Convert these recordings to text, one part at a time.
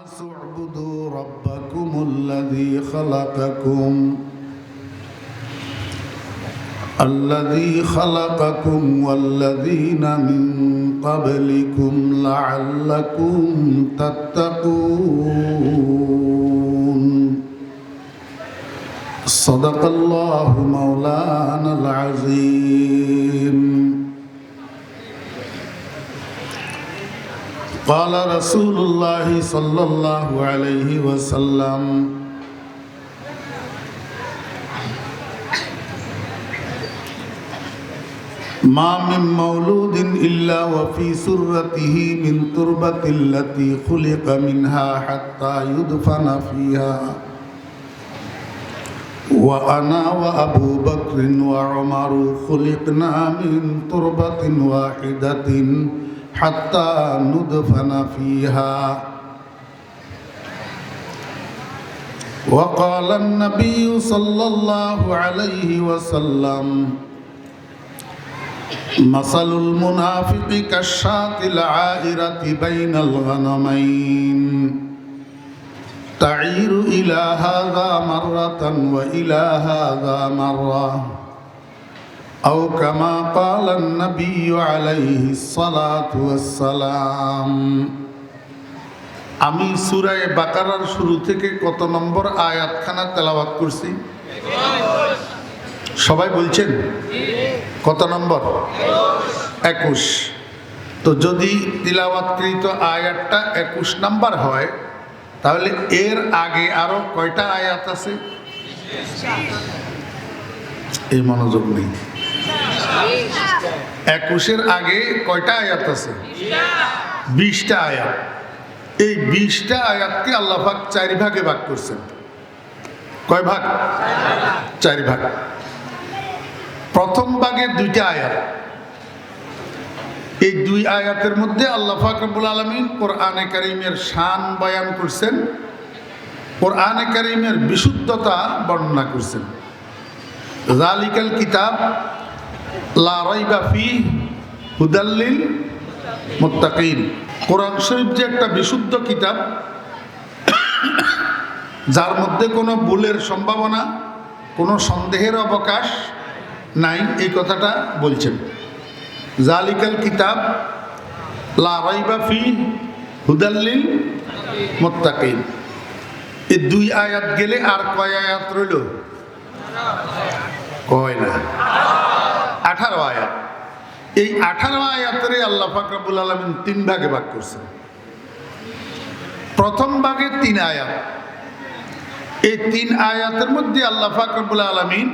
الناس اعبدوا ربكم الذي خلقكم والذين من قبلكم لعلكم تتقون صدق الله مولانا العظيم قال رسول الله صلى الله عليه وسلم ما من مولود إلا وفي سرته من تربة التي خلق منها حتى يدفن فيها وأنا وأبو بكر وعمر خلقنا من تربة واحدة حتى ندفن فيها وقال النبي صلى الله عليه وسلم مثل المنافق كالشاة العائرة بين الغنمين تعير إلى هذا مرة وإلى هذا مرة أو كما قال النبي عليه الصلاة والسلام আমি সূরা বাকারার শুরু থেকে কত নম্বর আয়াতখানা তেলাওয়াত করছি? সবাই বলছেন কত নম্বর? 21। তো যদি তিলাওয়াতকৃত আয়াতটা 21 নাম্বার হয় তাহলে এর আগে আরো কয়টা আয়াত আছে? এই মনোযোগ নেই। 21-এর আগে কয়টা আয়াত আছে? 20টা আয়াত। এই 20টা আয়াতকে আল্লাহ পাক 4 ভাগে ভাগ করছেন। কয় ভাগ? 4 ভাগ। প্রথম ভাগে 2টা আয়াত। এই 2 আয়াতের মধ্যে আল্লাহ পাক রব্বুল আলামিন কোরআনে কারীমের শান বয়ান করছেন, কোরআনে কারীমের বিশুদ্ধতা বর্ণনা করছেন। যালিকাল কিতাব লা রাইবা ফীহি হুদাল লিল মুত্তাকিন। কোরআন শরীফ যে একটা বিশুদ্ধ কিতাব, যার মধ্যে কোনো ভুলের সম্ভাবনা, কোনো সন্দেহের অবকাশ নাই, এই কথাটা বলছেন। জালিকাল কিতাব লা রাইবা ফীহি হুদাল লিল মুত্তাকিন। এই 2 আয়াত গেলে আর কয় আয়াত রইল? কয় না, 18 আয়াত। এই 18 আয়াতের আল্লাহ পাক রব্বুল আলামিন 3 ভাগে ভাগ করছেন। প্রথম ভাগে 3 আয়াত। এই 3 আয়াতের মধ্যে আল্লাহ পাক রব্বুল আলামিন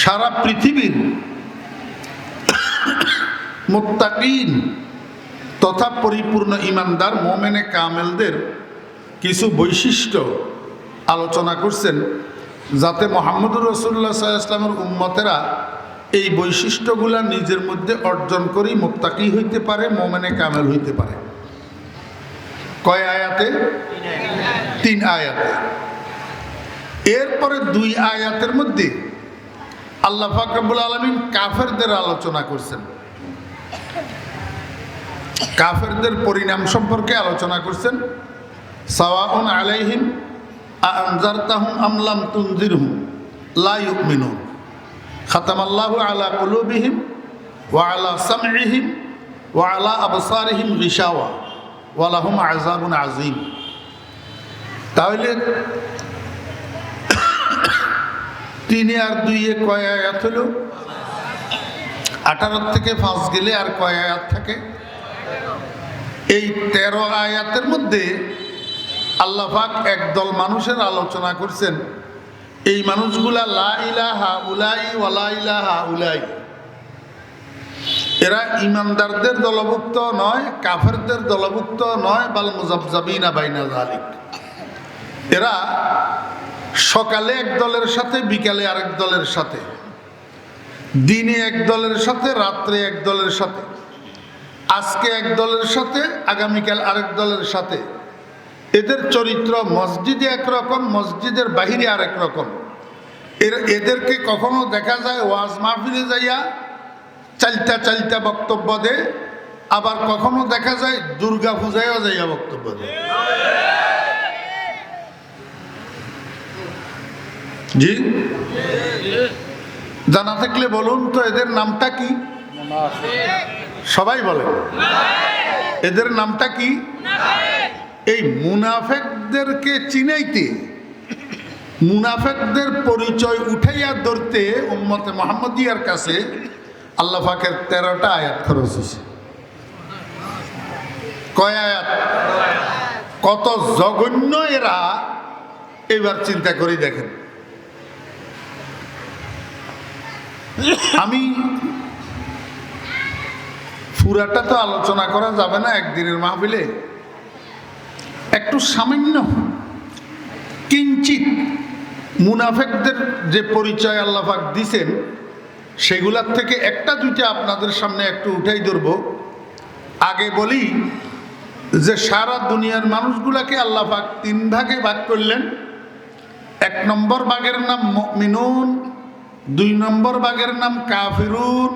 সারা পৃথিবীর মুত্তাকিন তথা পরিপূর্ণ ঈমানদার মুমিনে কামেলদের কিছু বৈশিষ্ট্য আলোচনা করছেন, যাতে মুহাম্মদুর রাসূলুল্লাহ সাল্লাল্লাহু আলাইহি ওয়াসাল্লামের উম্মতেরা এই বৈশিষ্ট্যগুলা নিজের মধ্যে অর্জন করে মুত্তাকি হইতে পারে, মুমিনে কামেল হইতে পারে। কয় আয়াতে? 3 আয়াতে। এরপরে 2 আয়াতের মধ্যে আল্লাহ পাক রব্বুল আলামিন কাফেরদের আলোচনা করছেন, কাফেরদের পরিণাম সম্পর্কে আলোচনা করছেন। সাওয়াউন আলাইহিম আনজারতাহুম আম লাম তুনজিরহুম লা ইউমিনুন খাতামাল্লাহু আলা কুলুবিহিম ওয়া আলা সামইহিম ওয়া আলা আবসারিহিম গিশাওয়া ওয়া লাহুম আযাবুন আযীম। তাহলে 3 আর 2 কয় আয়াত হলো? 18 থেকে 5 গেলে আর কয় আয়াত থাকে? এই 13 আয়াতের মধ্যে আল্লাহ পাক একদল মানুষের আলোচনা করছেন। এই মানুষগুলা লা ইলাহা উলাই ওয়া লা ইলাহা উলাই, এরা ঈমানদারদের দলভুক্ত নয়, কাফেরদের দলভুক্ত নয়, বাল মুযাবযাবিনা বাইনা যালিক। এরা সকালে এক দলের সাথে, বিকালে আরেক দলের সাথে, দিনে এক দলের সাথে, রাত্রে এক দলের সাথে, আজকে এক দলের সাথে, আগামীকাল আরেক দলের সাথে। এদের চরিত্র মসজিদে একরকম, মসজিদের বাহিরে আরেক রকম। এদেরকে কখনো দেখা যায় ওয়াজ মাহফিলে যাইয়া চালতা চালতা বক্তব্য দে, আবার কখনো দেখা যায় দুর্গা পূজায়ও যাইয়া বক্তব্য দেয়। জি, জানা থাকলে বলুন তো এদের নামটা কি? সবাই বলে এদের নামটা কি? এই মুনাফেকদেরকে চিনাইতে, মুনাফেকদের পরিচয় উঠাইয়া ধরতে উম্মতে মুহাম্মদিয়ার কাছে আল্লাহ পাকের 13টা আয়াত খরচ হয়েছে। কয় আয়াত? কত জঘন্য এরা, এবার চিন্তা করে দেখেন। আমি পুরাটা তো আলোচনা করা যাবে না একদিনের মাহফিলে, একটু সামান্য কিঞ্চিত মুনাফেকদের যে পরিচয় আল্লাহ পাক দিছেন সেগুলার থেকে একটা দুইটা আপনাদের সামনে একটু উঠাই ধরব। আগে বলি যে সারা দুনিয়ার মানুষগুলাকে আল্লাহ পাক 3 ভাগে ভাগ করলেন। 1 নম্বর ভাগের নাম মুমিনুন, 2 নম্বর ভাগের নাম কাফিরুন,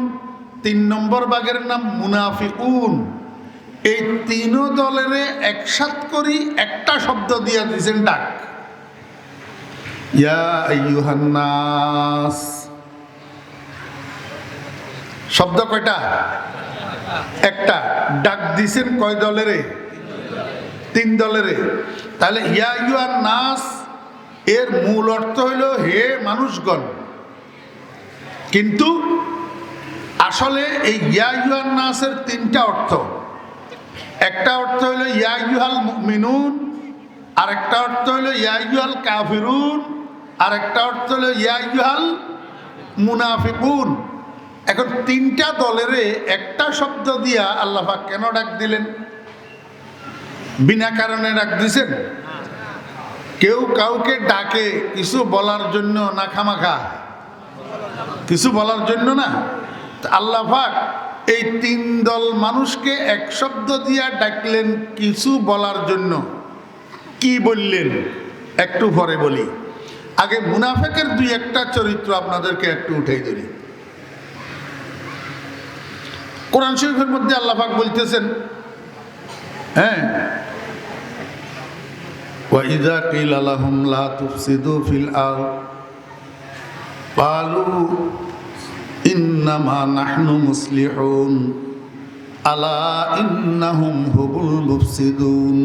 3 নম্বর ভাগের নাম মুনাফিকুন। এই 3 দলের একসাথ করি একটা শব্দ দিয়া দিয়েছেন ডাক, ইয়া আইয়ুহান নাস। শব্দ কয়টা? একটা। ডাক দিছেন কয় দলের? 3 দলের। তাহলে ইয়া আইয়ুহান নাস এর মূল অর্থ হইল হে মানুষগণ, কিন্তু আসলে এই ইয়া আইয়ুহান নাসের 3টা অর্থ। একটা অর্থ হইল ইয়া আইয়ুহাল মুমিনুন, আর একটা অর্থ হইল ইয়া আইয়ুহাল কাফিরুন, আর একটা অর্থ হইল ইয়া আইয়ুহাল মুনাফিকুন। এখন 3টা দলের একটা শব্দ দিয়া আল্লাহ পাক কেন ডাক দিলেন? বিনা কারণে ডাক দিছেন? কেউ কাউকে ডাকে কিছু বলার জন্য না, খামাখা কিছু বলার জন্য না। আল্লাহ পাক এই 3 দল মানুষকে এক শব্দ দিয়া ডাকলেন কিছু বলার জন্য। কি বললেন একটু পরে বলি, আগে মুনাফেকের 2-1টা চরিত্র আপনাদেরকে একটু উঠাই ধরি। কোরআন শরীফের মধ্যে আল্লাহ পাক বলতেছেন, হ্যাঁ, ওয়াইযা কিলা লাহুম লা তুফসিদু ফিল আরদ ক্বালু ইন্নামা নাহনু মুসলিহুন আলা ইন্নাহুম হুমুল মুফসিদুন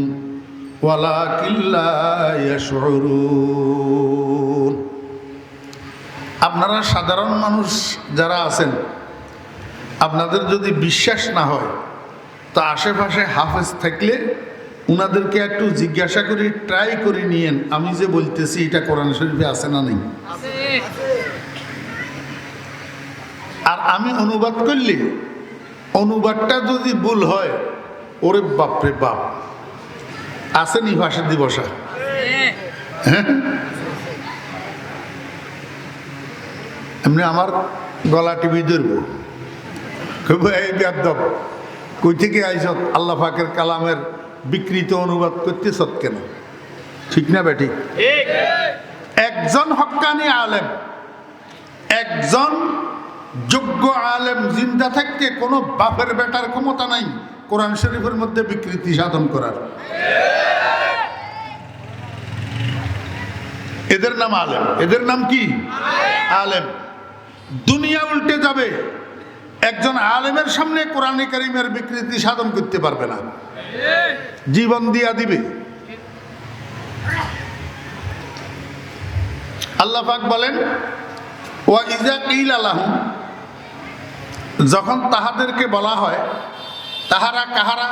ওয়ালাকিন লা ইয়াশউরুন। আপনারা সাধারণ মানুষ যারা আছেন, আপনাদের যদি বিশ্বাস না হয় তো আশেপাশে হাফেজ থাকলে উনাদেরকে একটু জিজ্ঞাসা করি, ট্রাই করে নিয়েন আমি যে বলতেছি এটা কোরআন শরীফে আছে না নেই। আর আমি অনুবাদ করলে অনুবাদটা যদি ভুল হয়, ওরে বাপরে বাপ, আসেনি ভাষা দিবসা। হ্যাঁ, এমনি আমার গলা টিভি ধরবো, এই বেয়াদব কই থেকে আইস, আল্লাহ পাকের কালামের বিকৃত অনুবাদ করতেছ কেন? ঠিক না বেটি? একজন হক্কানি আলেম, একজন যোগ্য আলেম জিন্দা থাকতে কোনো বাপের বেটার ক্ষমতা নাই কোরআন শরীফের মধ্যে বিকৃতি সাধন করার। এদের নাম আলেম। এদের নাম কি? আলেম। দুনিয়া উল্টে যাবে, একজন আলেমের সামনে কোরআনে কারীমের বিকৃতি সাধন করতে পারবে না, জীবন দিয়া দিবে। আল্লাহ পাক বলেন, ওয়াইযা কিলা লাহুম, যখন তাহাদেরকে বলা হয়, তাহারা কাহারা?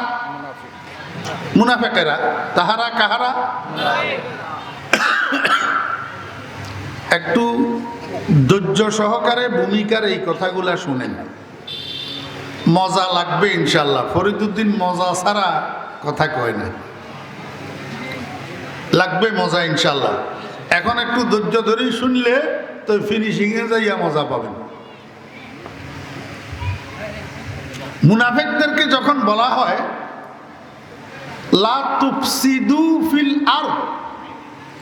মুনাফিকেরা। তাহারা কাহারা? একটু ধৈর্য সহকারে ভূমিকার এই কথাগুলা শুনেন, মজা লাগবে ইনশাল্লাহ। ফরিদুদ্দিন মজা ছাড়া কথা কয় না, লাগবে মজা ইনশাল্লাহ। এখন একটু ধৈর্য ধরে শুনলে তো ফিনিশিংয়ে যাইয়া মজা পাবেন। মুনাফিকদেরকে যখন বলা হয় লা তুফসিদু ফিল আরদ,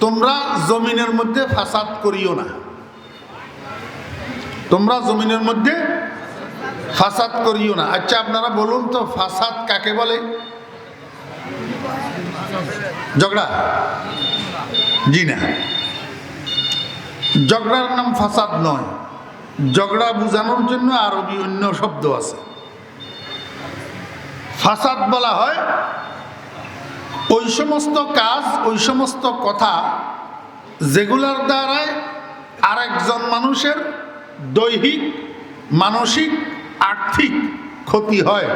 তোমরা জমিনের মধ্যে ফাসাদ করিও না, তোমরা জমিনের মধ্যে ফাসাদ করিও না। আচ্ছা আপনারা বলুন তো ফাসাদ কাকে বলে? ঝগড়া? জি না, ঝগড়ার নাম ফাসাদ নয়। ঝগড়া বোঝানোর জন্য আরবি অন্য শব্দ আছে। ফাসাদ বলা হয় ওই সমস্ত কাজ, ওই সমস্ত কথা যেগুলোর দ্বারায় আরেকজন মানুষের দৈহিক, মানসিক, আর্থিক ক্ষতি হয়,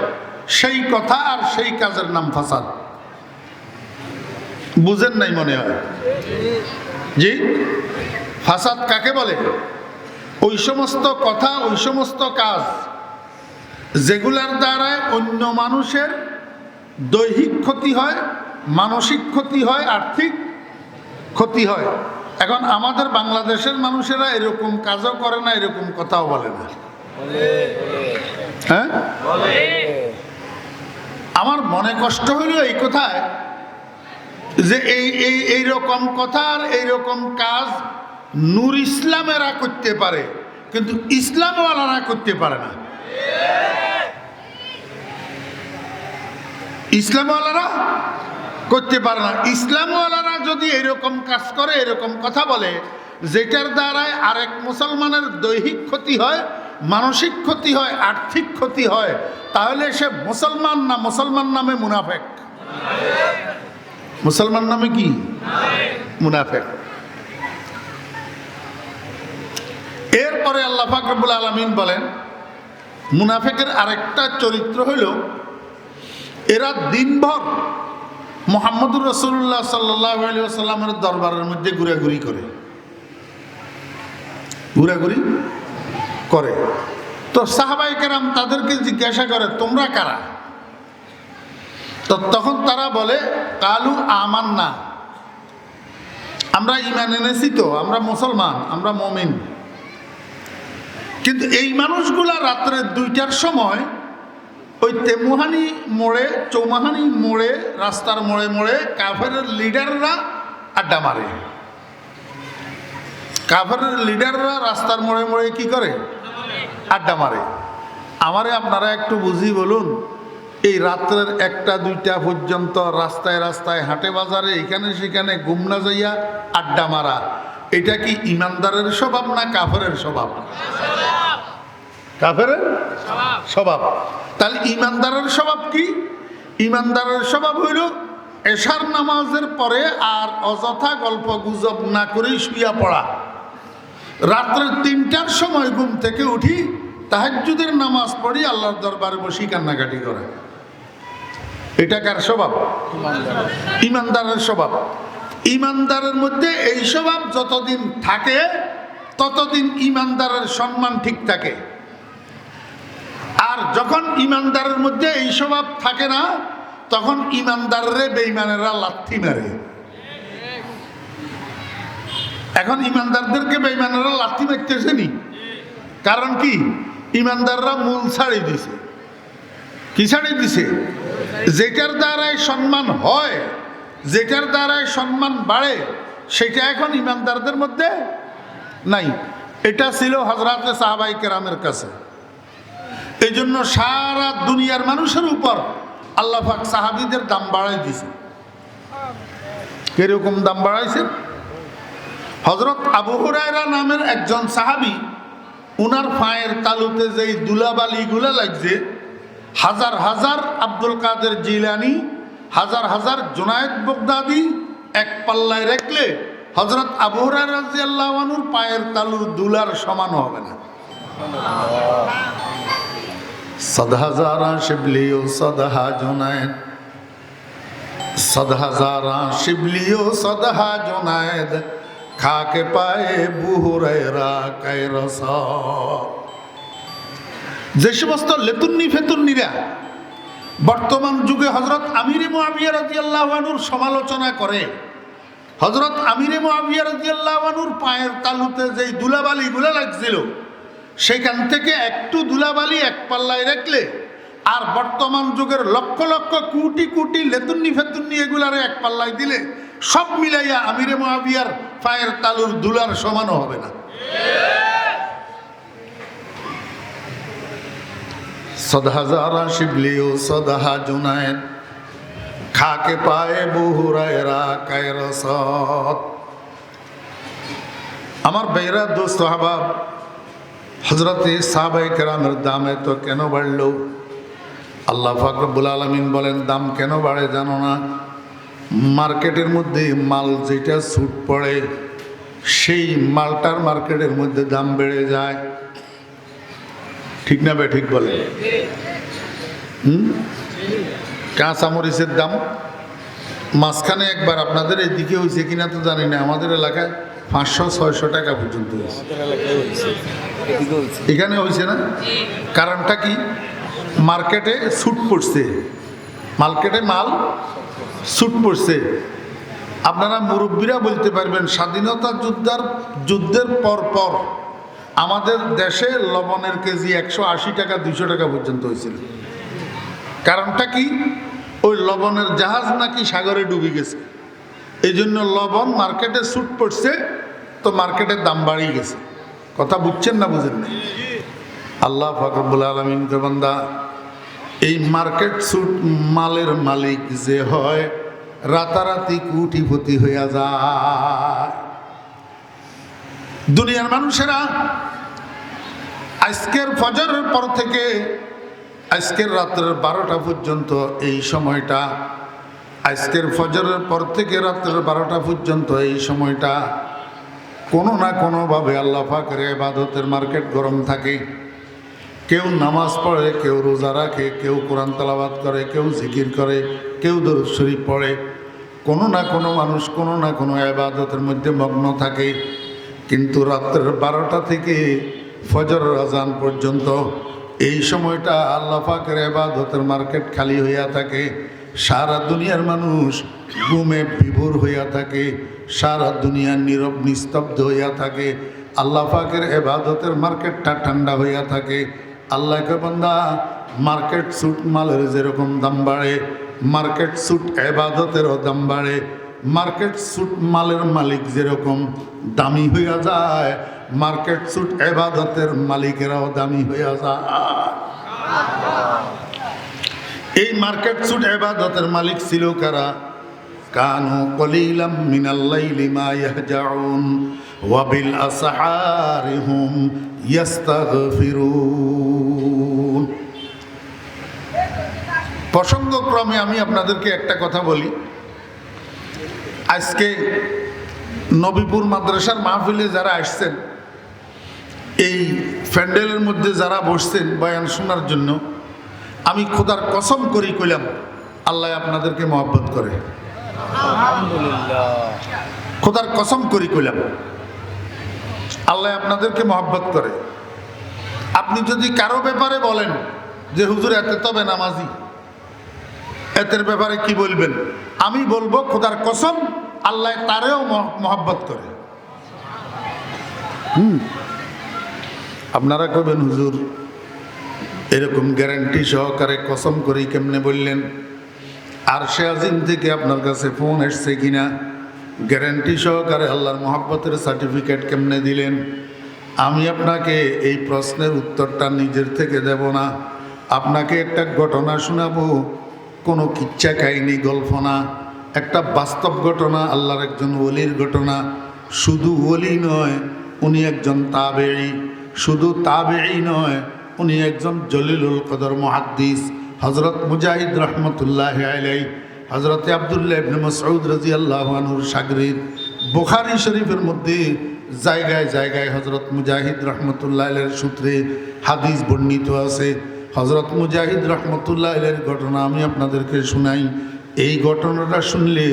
সেই কথা আর সেই কাজের নাম ফাসাদ। বুঝেন নাই মনে হয়? জি, ফাসাদ কাকে বলে? ওই সমস্ত কথা, ওই সমস্ত কাজ যেগুলোর দ্বারায় অন্য মানুষের দৈহিক ক্ষতি হয়, মানসিক ক্ষতি হয়, আর্থিক ক্ষতি হয়। এখন আমাদের বাংলাদেশের মানুষেরা এরকম কাজও করে না, এরকম কথাও বলে না। হ্যাঁ, আমার মনে কষ্ট হইল এই কথায় যে এইরকম কথা আর এইরকম কাজ নূর ইসলামেরা করতে পারে, কিন্তু ইসলামওয়ালারা করতে পারে না। ইসলামওয়ালারা করতে পারে না। ইসলামওয়ালারা যদি এরকম কাজ করে, এরকম কথা বলে যেটার দ্বারায় আরেক মুসলমানের দৈহিক ক্ষতি হয়, মানসিক ক্ষতি হয়, আর্থিক ক্ষতি হয়, তাহলে সে মুসলমান না মুসলমান নামে মুনাফেক? মুসলমান নামে কি? মুনাফেক। এরপরে আল্লাহ পাক রব্বুল আলামিন বলেন মুনাফেকের আরেকটা চরিত্র হইল এরা দিনভর মুহাম্মদুর রাসূলুল্লাহ সাল্লাল্লাহু আলাইহি ওয়াসাল্লামের দরবারের মধ্যে ঘোরাঘুরি করে, ঘোরাঘুরি করে। তো সাহাবায়ে কেরাম তাদেরকে জিজ্ঞাসা করে তোমরা কারা? তো তখন তারা বলে কালু আমান্না, আমরা ঈমান এনেছি, তো আমরা মুসলমান, আমরা মুমিন। কিন্তু এই মানুষগুলা রাত্রে 2টার সময় ওই তেমুহানি মোড়ে, চৌমাহানি মোড়ে, রাস্তার মোড়ে মোড়ে কাফেরের লিডাররা আড্ডা মারে। কাফেরের লিডাররা রাস্তার মোড়ে মোড়ে কি করে? আড্ডা মারে। আমারে আপনারা একটু বুঝি বলুন, এই রাত্রের 1টা 2টা পর্যন্ত রাস্তায় রাস্তায় হাটে বাজারে এখানে সেখানে গুমনা যাইয়া আড্ডা মারা, এটা কি ইমানদারের স্বভাব না কাফেরের স্বভাব? কাফেরের স্বভাব। তাহলে ইমানদারের স্বভাব কি? ইমানদারের স্বভাব হইল এশার নামাজের পরে আর অযথা গল্প গুজব না করেই শুইয়া পড়া। রাত্রে 3টার সময় ঘুম থেকে উঠি তাহাজ্জুদের নামাজ পড়ি আল্লাহর দরবারে বসি কান্নাকাটি করে। এটা কার স্বভাব? ইমানদারের স্বভাব। ইমানদারের মধ্যে এই স্বভাব যতদিন থাকে ততদিন ইমানদারের সম্মান ঠিক থাকে। আর যখন ইমানদারের মধ্যে এই স্বভাব থাকে না তখন ইমানদাররে বেঈমানেরা লাথি মারে। এখন ইমানদারদেরকে বেঈমানেরা লাথি মারতেছে নি, কারণ কি? ইমানদাররা মূল ছাড়ি দিছে। কি ছাড়ি দিছে? যেটার দ্বারাই সম্মান হয়, যেটার দ্বারাই সম্মান বাড়ে, সেটা এখন ইমানদারদের মধ্যে নাই। এটা ছিল হযরতে সাহাবায়ে কেরামের কাছে। এই জন্য সারা দুনিয়ার মানুষের উপর আল্লাহ পাক সাহাবীদের দাম বাড়াই দিয়েছে। কিরকম দাম বাড়াইছে? হযরত আবু হুরায়রা নামের একজন সাহাবী, উনার পায়ের তালুতে যেই দুলাবালিগুলা লাগছে, হাজার হাজার আব্দুল কাদের জিলানি, হাজার হাজার জুনায়েদ বাগদাদি এক পাল্লায় রাখলে হযরত আবু হুরায়রা রাদিয়াল্লাহু আনহুর পায়ের তালুর দুলার সমান হবে না। 7,000 শিবলিও 7,000 জুনায়েদ, 7,000 শিবলিও 7,000 জুনায়েদ, খাকে পায়ে আবু হুরায়রা কায়রস। যে সমস্ত লেতুন্নি ফেতুন্নিরা বর্তমান যুগে হযরত আমিরে মুআবিয়া রাদিয়াল্লাহু আনহুর সমালোচনা করে, হযরত আমিরে মুআবিয়া রাদিয়াল্লাহু আনহুর পায়ের তালুতে যেই দুলাবালিগুলো লাগছিল সেখান থেকে একটু দুলাবালি এক পাল্লায় রাখলে আর বর্তমান যুগের লক্ষ লক্ষ কোটি কোটি লেতুন্নি ফেতুন্নি এগুলারে এক পাল্লায় দিলে সব মিলাইয়া আমিরে মুআবিয়ার পায়ের তালুর দুলার সমানও হবে না। सदहा ज़ारा शिबली व सदहा जुनैद खाके पाए बहुरायरा कैरसत। আমার বেরা দোস্ত হাবাব, হযরতে সাহাবায়ে কেরামের দাম এত কেন বাড়লো? আল্লাহ পাক রব্বুল আলামিন বলেন, দাম কেন বাড়ে জানো না? মার্কেটের মধ্যে মাল যেটা ছুট পড়ে সেই মালটার মার্কেটের মধ্যে দাম বেড়ে যায়। ঠিক না বে ঠিক বলে? কাঁচামরিচের দাম মাঝখানে একবার আপনাদের এদিকে হয়েছে কিনা তো জানি না, আমাদের এলাকায় 500-600 টাকা পর্যন্ত হয়েছে। এখানে হয়েছে না? কারণটা কি? মার্কেটে ছুট পড়ছে, মার্কেটে মাল ছুট পড়ছে। আপনারা মুরব্বীরা বলতে পারবেন, স্বাধীনতা যুদ্ধের পর আমাদের দেশে লবণের কেজি 180 টাকা 200 টাকা পর্যন্ত হয়েছিল। কারণটা কি? ওই লবণের জাহাজ নাকি সাগরে ডুবে গেছে, এই জন্য লবণ মার্কেটে ছুট পড়ছে, তো মার্কেটের দাম বাড়িয়ে গেছে। কথা বুঝছেন না বুঝেন না? আল্লাহ পাক রব্বুল আলামিন কে বান্দা, এই মার্কেট ছুট মালের মালিক যে হয় রাতারাতি কোটিপতি হইয়া যায়। দুনিয়ার মানুষেরা আজকের ফজরের পর থেকে আজকের রাত্রের 12টা পর্যন্ত এই সময়টা, আজকের ফজরের পর থেকে রাত্রের 12টা পর্যন্ত এই সময়টা কোনো না কোনোভাবে আল্লাহ পাকের ইবাদতের মার্কেট গরম থাকে। কেউ নামাজ পড়ে, কেউ রোজা রাখে, কেউ কোরআন তেলাওয়াত করে, কেউ জিকির করে, কেউ দরুদ শরীফ পড়ে। কোনো না কোনো মানুষ কোনো না কোনো ইবাদতের মধ্যে মগ্ন থাকে। কিন্তু রাত্রের 12টা থেকে ফজরের আজান পর্যন্ত এই সময়টা আল্লাহ পাকের ইবাদতের মার্কেট খালি হইয়া থাকে। সারা দুনিয়ার মানুষ ঘুমে বিভোর হইয়া থাকে, সারা দুনিয়া নীরব নিস্তব্ধ হইয়া থাকে। আল্লাহ পাকের ইবাদতের মার্কেটটা ঠান্ডা হইয়া থাকে। আল্লাহকে বান্দা, মার্কেট সুট মালের যেরকম দাম বাড়ে, মার্কেট সুট ইবাদতেরও দাম বাড়ে। মার্কেট সুট মালের মালিক যেরকম দামি হইয়া যায়, মার্কেট সুট ইবাদতের মালিকেরাও দামি হইয়া যায়। এই মার্কেট সুট ইবাদতের মালিক ছিল কারা? কানু কলিলাম মিনাল লাইলি মা ইয়াহজাউন ওয়া বিল আসহারি হুম ইস্তাগফিরুন। প্রসঙ্গক্রমে আমি আপনাদেরকে একটা কথা বলি। আজকে নবীপুর মাদ্রাসার মাহফিলে যারা আসছেন, এই প্যান্ডেলের মধ্যে যারা বসছেন বয়ান শোনার জন্য, আমি খোদার কসম করি কইলাম, আল্লাহ আপনাদেরকে মহব্বত করে। আলহামদুলিল্লাহ, খোদার কসম করি কইলাম, আল্লাহ আপনাদেরকে মহব্বত করে। আপনি যদি কারো ব্যাপারে বলেন যে হুজুর এতে তবে নামাজি, এতের ব্যাপারে কি বলবেন? আমি বলবো খোদার কসম, আল্লাহ তারেও মহব্বত করে। আপনারা কবেন হুজুর এরকম গ্যারান্টি সহকারে কসম করি কেমনে বললেন? আরশে আজিম থেকে আপনার কাছে ফোন এসছে কিনা? গ্যারান্টি সহকারে আল্লাহর মহব্বতের সার্টিফিকেট কেমনে দিলেন? আমি আপনাকে এই প্রশ্নের উত্তরটা নিজের থেকে দেব না, আপনাকে একটা ঘটনা শোনাবো। কোনো কিচ্ছা কাহিনী, গল্প না, একটা বাস্তব ঘটনা, আল্লাহর একজন ওলির ঘটনা। শুধু ওলি নয়, উনি একজন তাবেঈ। শুধু তাবেঈ নয়, উনি একজন জলিলুল কদর মুহাদ্দিস, হযরত মুজাহিদ রহমতুল্লাহ আলাইহি, হযরত আব্দুল্লাহ ইবনে মাসউদ রাদিয়াল্লাহু আনহুর শাগরিদ। বুখারী শরীফের মধ্যে জায়গায় জায়গায় হযরত মুজাহিদ রহমতুল্লাহ আলাইহির সূত্রে হাদিস বর্ণিত আছে। হযরত মুজাহিদ রহমতুল্লাহ আলাইহির ঘটনা আমি আপনাদেরকে শুনাই। এই ঘটনাটা শুনলে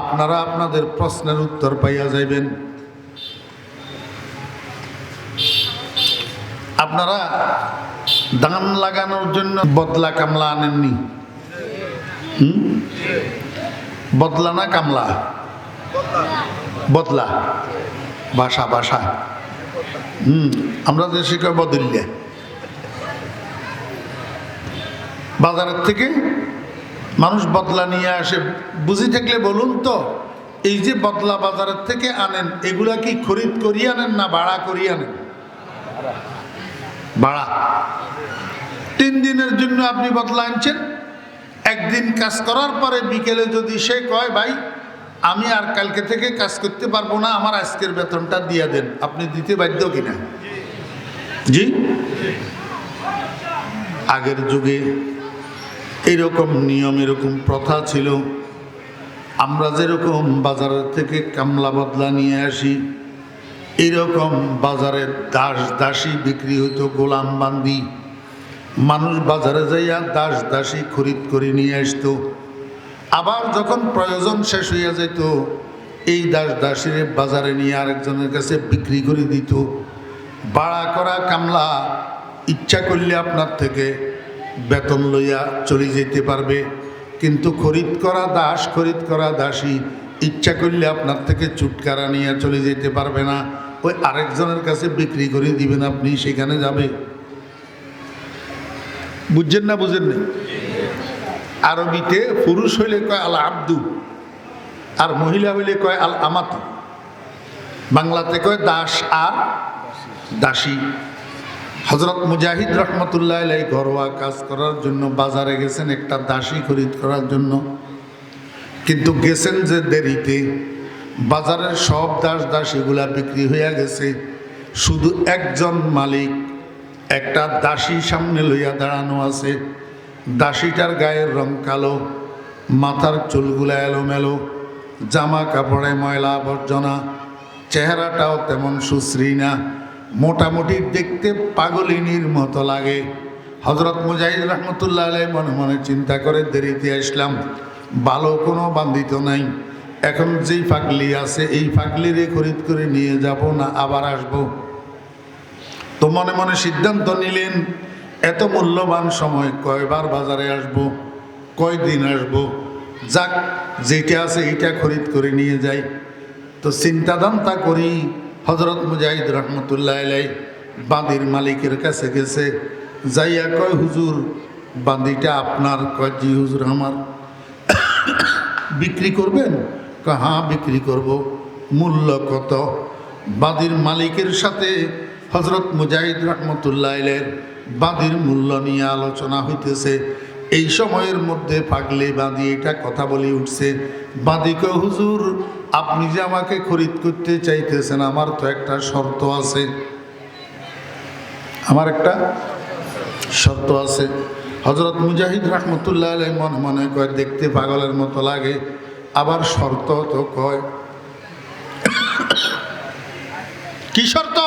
আপনারা আপনাদের প্রশ্নের উত্তর পাইয়া যাইবেন। আপনারা ধান লাগানোর জন্য বদলা কামলা আনেননি? বদলা না কামলা? বদলা, ভাষা ভাষা। আমরা দেশে কয় বদলিয়া। বাজারের থেকে মানুষ বদলা নিয়ে আসে, বুঝি থাকলে বলুন তো, এই যে বদলা বাজারের থেকে আনেন, এগুলা কি খরিদ করিয়ে আনেন না ভাড়া করিয়ে আনেন? ভাড়া। 3 দিনের জন্য আপনি বদলা আনছেন। একদিন কাজ করার পরে বিকেলে যদি সে কয় ভাই আমি আর কালকে থেকে কাজ করতে পারবো না, আমার আজকের বেতনটা দিয়ে দেন, আপনি দিতে বাধ্য কিনা? জি। আগের যুগে এরকম নিয়ম, এরকম প্রথা ছিল। আমরা যেরকম বাজারের থেকে কামলা বদলা নিয়ে আসি, এরকম বাজারের দাস দাসী বিক্রি হইতো, গোলাম বান্দি। মানুষ বাজারে যাইয়া দাস দাসী খরিদ করে নিয়ে আসতো। আবার যখন প্রয়োজন শেষ হইয়া যেত, এই দাস দাসীরে বাজারে নিয়ে আরেকজনের কাছে বিক্রি করে দিত। ভাড়া করা কামলা ইচ্ছা করলে আপনার থেকে বেতন লইয়া চলে যেতে পারবে, কিন্তু খরিদ করা দাস, খরিদ করা দাসী ইচ্ছা করলে আপনার থেকে চুটকারা নিয়ে চলে যেতে পারবে না। ওই আরেকজনের কাছে বিক্রি করে দিবেন, আপনি সেখানে যাবে। বুঝছেন না? বুঝেন না? আরবিতে পুরুষ হইলে কয় আল আব্দু, আর মহিলা হইলে কয় আল আমাতু। বাংলাতে কয় দাস আর দাসী। হযরত মুজাহিদ রহমতুল্লাহ আলাইহি ঘরোয়া কাজ করার জন্য বাজারে গেছেন একটা দাসী খরিদ করার জন্য, কিন্তু গেছেন যে দেরিতে। বাজারের সব দাস দাসীগুলা বিক্রি হইয়া গেছে, শুধু একজন মালিক একটা দাসী সামনে লইয়া দাঁড়ানো আছে। দাসীটার গায়ের রং কালো, মাথার চুলগুলা এলোমেলো, জামা কাপড়ে ময়লা আবর্জনা, চেহারাটাও তেমন সুশ্রী না, মোটামুটি দেখতে পাগলিনীর মতো লাগে। হযরত মুজাহিদ রহমতুল্লাহ আলাইহি মনে মনে চিন্তা করে, দেরিতে আসলাম, ভালো কোনো বান্ধিত নাই, এখন যেই পাগলি আছে এই পাগলিরে খরিদ করে নিয়ে যাব না আবার আসব। তো মনে মনে সিদ্ধান্ত নিলেন, এত মূল্যবান সময় কয়বার বাজারে আসব, কয়দিন আসব, যাক যেটা আছে এইটা খরিদ করে নিয়ে যাই। তো চিন্তাধান্তা করি হযরত মুজাহিদ রহমতুল্লাহ আলাইহি বাঁধির মালিকের কাছে গেছে, যাইয়া কয় হুজুর বাঁধিটা আপনার? কয় জি হুজুর আমার। বিক্রি করবেন? কয় হ্যাঁ বিক্রি করব। মূল্য কত? বাঁধির মালিকের সাথে হযরত মুজাহিদ রহমতুল্লাহ আলাইহির বাঁধির মূল্য নিয়ে আলোচনা হইতেছে। এই সময়ের মধ্যে পাগলি বাঁধি এটা কথা বলে উঠছে। বাঁধি কয় হুজুর আপনি যে আমাকে খরিদ করতে চাইতেছেন, আমার তো একটা শর্ত আছে, আমার একটা শর্ত আছে। হযরত মুজাহিদ রহমতুল্লাহ আলাইহি মনে মনে কয়, দেখতে পাগলের মতো লাগে, আবার শর্ত তো কয়। কি শর্ত?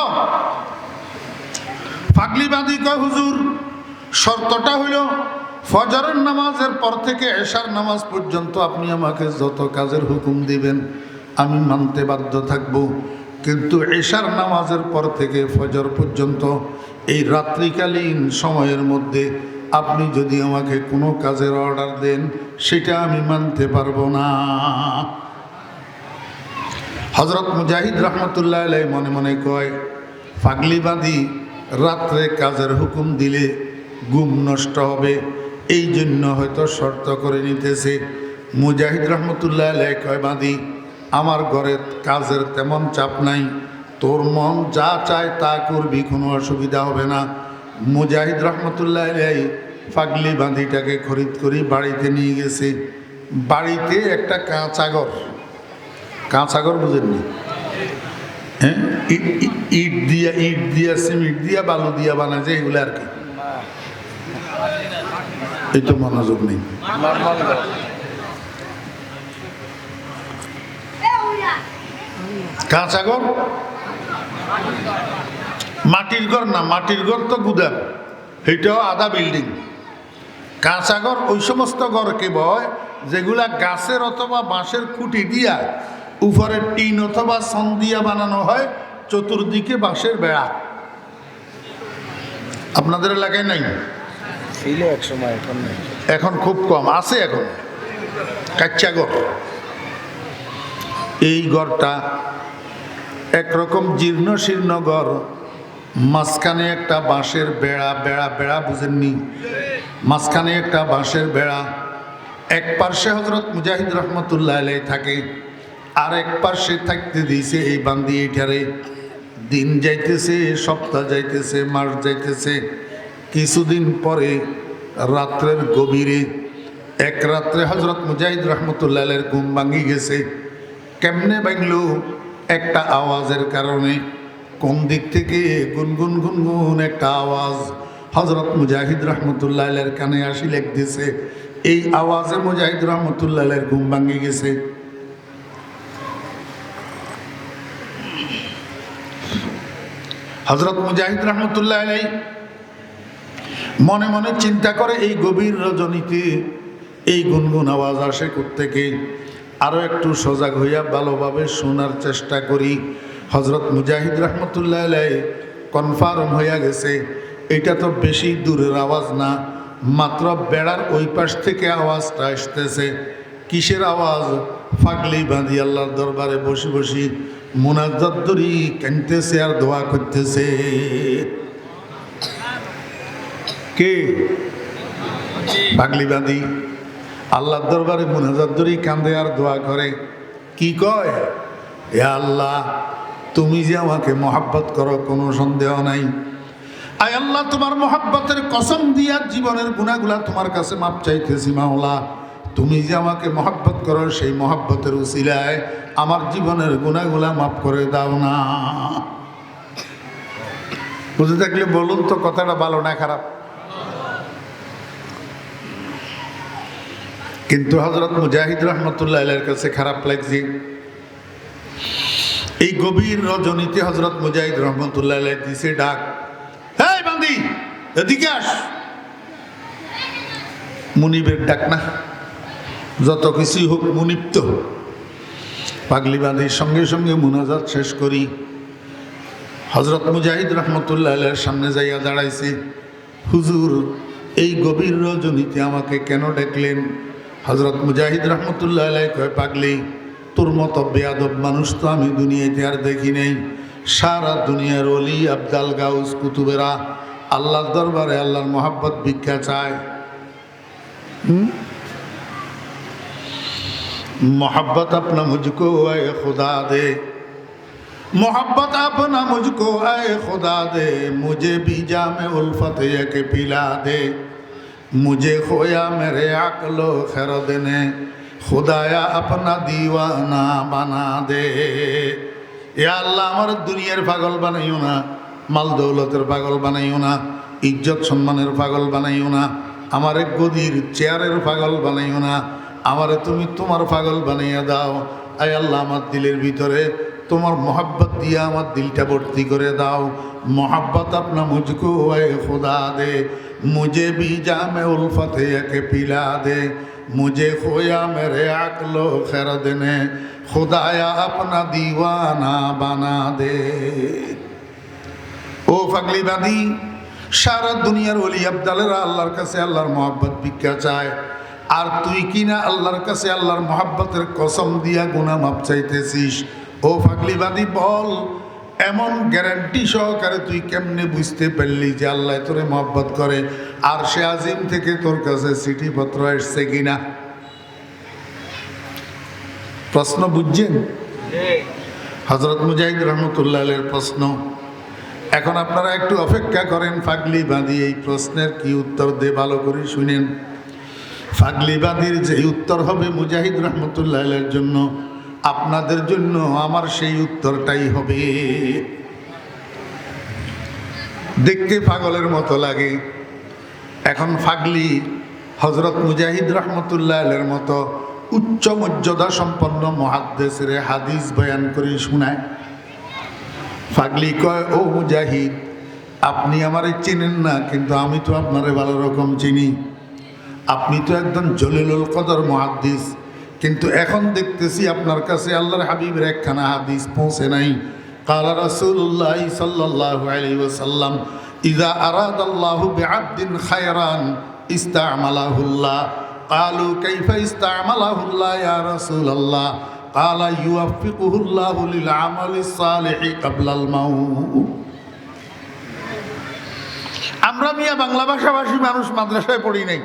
পাগলি বাঁধি কয় হুজুর শর্তটা হইল ফজরের নামাজের পর থেকে এশার নামাজ পর্যন্ত আপনি আমাকে যত কাজের হুকুম দিবেন আমি মানতে বাধ্য থাকব, কিন্তু এশার নামাজের পর থেকে ফজর পর্যন্ত এই রাত্রিকালীন সময়ের মধ্যে আপনি যদি আমাকে কোনো কাজের অর্ডার দেন সেটা আমি মানতে পারবো না। হযরত মুজাহিদ রহমতুল্লাহ আলাইহি মনে মনে কয়, পাগলি বাঁধি রাত্রে কাজের হুকুম দিলে ঘুম নষ্ট হবে, এই জন্য হয়তো শর্ত করে নিতেছে। মুজাহিদ রহমতুল্লাহ আলাইহি কয়, বাঁধি আমার ঘরে কাজের তেমন চাপ নাই, তোর মন যা চায় তা করবি, কোনো অসুবিধা হবে না। মুজাহিদ রহমতুল্লাহ আলাইহি পাগলি বাঁধিটাকে খরিদ করি বাড়িতে নিয়ে গেছে। বাড়িতে একটা কাঁচাঘর, কাঁচাঘর বুঝেননি? হ্যাঁ, ইট দিয়া সিমেন্ট দিয়া বালু দিয়া বানায় যে এগুলো আর কি। এই তো মনোযোগ নেই। কাঁচাঘর, মাটির ঘর না, মাটির ঘর তো গুদাম, এইটাও আধা বিল্ডিং। কাঁচাঘর ওই সমস্ত ঘরকে বয় যেগুলা গাছের অথবা বাঁশের খুঁটি দিয়া উপরে টিন অথবা সন দিয়া বানানো হয়, চতুর্দিকে বাঁশের বেড়া। আপনাদের এলাকায় নাই? এখন খুব কম আছে, এখন কাচ্চা ঘর। এই ঘরটা একরকম জীর্ণ শীর্ণ ঘর, মাঝখানে একটা বাঁশের বেড়া, বেড়া বেড়া বুঝেননি? মাঝখানে একটা বাঁশের বেড়া। এক পার্শ্বে হযরত মুজাহিদ রহমতুল্লাহ আলাইহি থাকে, আর এক পার্শ্বে থাকতে দিয়েছে এই বান্দি এইটারে। দিন যাইতেছে, সপ্তাহ যাইতেছে, মাস যাইতেছে, কিছুদিন পরে রাত্রের গভীরে এক রাত্রে হজরত মুজাহিদ রহমতুল্লাহ আলাইহির ঘুম ভাঙি গেছে। কেমনে ভাঙল? একটা আওয়াজের কারণে। কোন দিক থেকে গুনগুন গুনগুন একটা আওয়াজ হজরত মুজাহিদ রহমতুল্লাহ আলাইহির কানে আসি লাগতেছে। এই আওয়াজে মুজাহিদ রহমতুল্লাহ আলাইহির ঘুম ভাঙি গেছে। হজরত মুজাহিদ রহমতুল্লাহ আলাইহি মনে মনে চিন্তা করে, এই গভীর রজনীতে এই গুনগুন আওয়াজ আসে কোত্থেকে? আরও একটু সজাগ হইয়া ভালোভাবে শোনার চেষ্টা করি। হজরত মুজাহিদ রহমতুল্লাহ আলাইহি কনফার্ম হইয়া গেছে এটা তো বেশি দূরের আওয়াজ না, মাত্র বেড়ার ওই পাশ থেকে আওয়াজটা আসতেছে। কিসের আওয়াজ? ফাগলি বাঁধি আল্লাহর দরবারে বসে বসি মুনাজাত ধরি কাঁদতেছে আর দোয়া করতেছে। কে? পাগলি বাঁধি আল্লাহর দরবারে মুনাজাত ধরি কান্দে আর দোয়া করে। কি কয়? হে আল্লাহ, তুমি যে আমাকে মহাব্বত করো কোনো সন্দেহ নাই। আয় আল্লাহ, তোমার মহাব্বতের কসম দিয়া জীবনের গুনাহগুলা তোমার কাছে মাপ চাইতেছি মাওলা। তুমি যে আমাকে মহাব্বত করো সেই মহাব্বতের উসিলায় আমার জীবনের গুনাহগুলা মাফ করে দাও না। বুঝে থাকলে বলুন তো কথাটা ভালো না খারাপ? কিন্তু হযরত মুজাহিদ রাহমাতুল্লাহ আলাইহির কাছে খারাপ লাগছে। এই গভীর রজনীতে হযরত মুজাহিদ রাহমাতুল্লাহ আলাইহি দিছে ডাক, এই বান্দি এদিকে আস। মুনিবের ডাক না, যত কিছুই হোক মুনিব তো। পাগলি বাঁধির সঙ্গে সঙ্গে মুনাজাত শেষ করি হযরত মুজাহিদ রাহমাতুল্লাহ আলাইহির সামনে যাইয়া দাঁড়াইছে। হুজুর, এই গভীর রজনীতে আমাকে কেন ডাকলেন? হযরত মুজাহিদ রাহমাতুল্লাহ আলাইহি কয়, পাগলি, তোর মতো বেয়াদব মানুষ তো আমি দুনিয়াতে আর দেখি নাই। সারা দুনিয়ার ওলি আবদাল গাউস কুতুবেরা আল্লাহর দরবারে আল্লাহর মোহাব্বত ভিক্ষা চায়। मोहब्बत अपना मुझको आए खुदा दे, मोहब्बत अपना मुझको आए खुदा दे, मुझे भी जामे उल्फत के पिला दे, मुझे खोया मेरे अक्लो खैरद ने, खुदाया अपना दीवाना बना दे। या अल्लाह আমার দুনিয়ার পাগল বানাইও না, মাল দৌলতের পাগল বানাইও না, ইজ্জত সম্মানের পাগল বানাইও না, আমার এক গদির চেয়ারের পাগল বানাইও না, আমারে তুমি তোমার পাগল বানাইয়া দাও। আয় আল্লাহ, আমার দিলের ভিতরে তোমার মোহাব্বত দিয়ে আমার দিলটা ভর্তি করে দাও। মোহাব্বত আপনা মুঝকো আয়ে খুদা দে, মুঝে भी जामे उल्फत के पिला दे, मुझे खोया मेरे अक्लो खैरद ने, खुदाया अपना दीवाना बना दे। ও পাগলি বাঁধি, সারা দুনিয়ার ওলি আবদালেরা আল্লাহর কাছে আল্লাহর মোহাব্বত ভিক্ষা চায়, আর তুই কিনা আল্লাহর কাছে আল্লাহর মোহাব্বতের কসম দিয়া গুনাহ মাপ চাইতেছিস। ও পাগলি বাঁধি, বল এমন গ্যারান্টি সহকারে তুই কেমনে বুঝতে পারলি যে আল্লাহ তোরে মোহাব্বত করে? আর সে আজিম থেকে তোর কাছে চিঠিপত্র এসছে কিনা? প্রশ্ন বুঝছেন? হযরত মুজাহিদ রাহমাতুল্লাহ আলাইহির প্রশ্ন। এখন আপনারা একটু অপেক্ষা করেন, পাগলি বাঁধি এই প্রশ্নের কি উত্তর দে ভালো করে শুনেন। পাগলি বাঁধির যে উত্তর হবে মুজাহিদ রাহমাতুল্লাহ আলাইহির জন্য, আপনাদের জন্য আমার সেই উত্তরটাই হবে। দেখতে পাগলের মতো লাগে। এখন পাগলি হযরত মুজাহিদ রাহমাতুল্লাহ আলাইহির মতো উচ্চ মর্যাদা সম্পন্ন মুহাদ্দিসের হাদিস বয়ান করে শোনায়। পাগলি কয়, ও মুজাহিদ, আপনি আমারে চিনেন না, কিন্তু আমি তো আপনারে ভালো রকম চিনি। আপনি তো একদম জলিলুল কদর মুহাদ্দিস, কিন্তু এখন দেখতেছি আপনার কাছে আল্লাহর হাবিবের একখানা হাদিস পৌঁছে নাই। কালা রাসূলুল্লাহ সাল্লাল্লাহু আলাইহি ওয়াসাল্লাম, ইযা আরাদাল্লাহু বিআবদিন খায়রান ইস্তা'মালাহুল্লাহ। ক্বালু কাইফা ইস্তা'মালাহুল্লাহ ইয়া রাসূলাল্লাহ? ক্বালা ইউওয়াফিকুহুল্লাহু লিল আমালিস সালিহি ক্বাবলাল মাউত। আমরা মিয়া বাংলা ভাষাভাষী মানুষ, মাদ্রাসায় পড়ি নাই,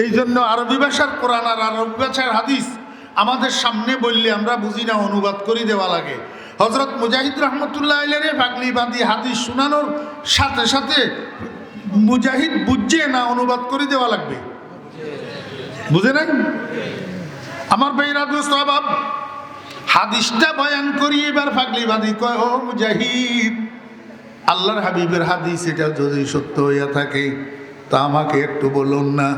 এই জন্য আরবি ভাষার কোরআন আর আরবি ভাষার হাদিস আমাদের সামনে বললে আমরা বুঝি না, অনুবাদ করে দেওয়া লাগে। হযরত মুজাহিদ রাহমাতুল্লাহ আলাইহি পাগলি বাঁধি হাদিস শোনানোর সাথে সাথে মুজাহিদ বুঝছে না অনুবাদ করে দেওয়া লাগবে? বুঝে নাই? আমার ভাইরা দোস্ত বাব, হাদিসটা বয়ান করি এবার পাগলি বাঁধি কয় ও মুজাহিদ, আল্লাহর হাবিবের হাদিস এটা যদি সত্য হইয়া থাকে তা আমাকে একটু বলুন না,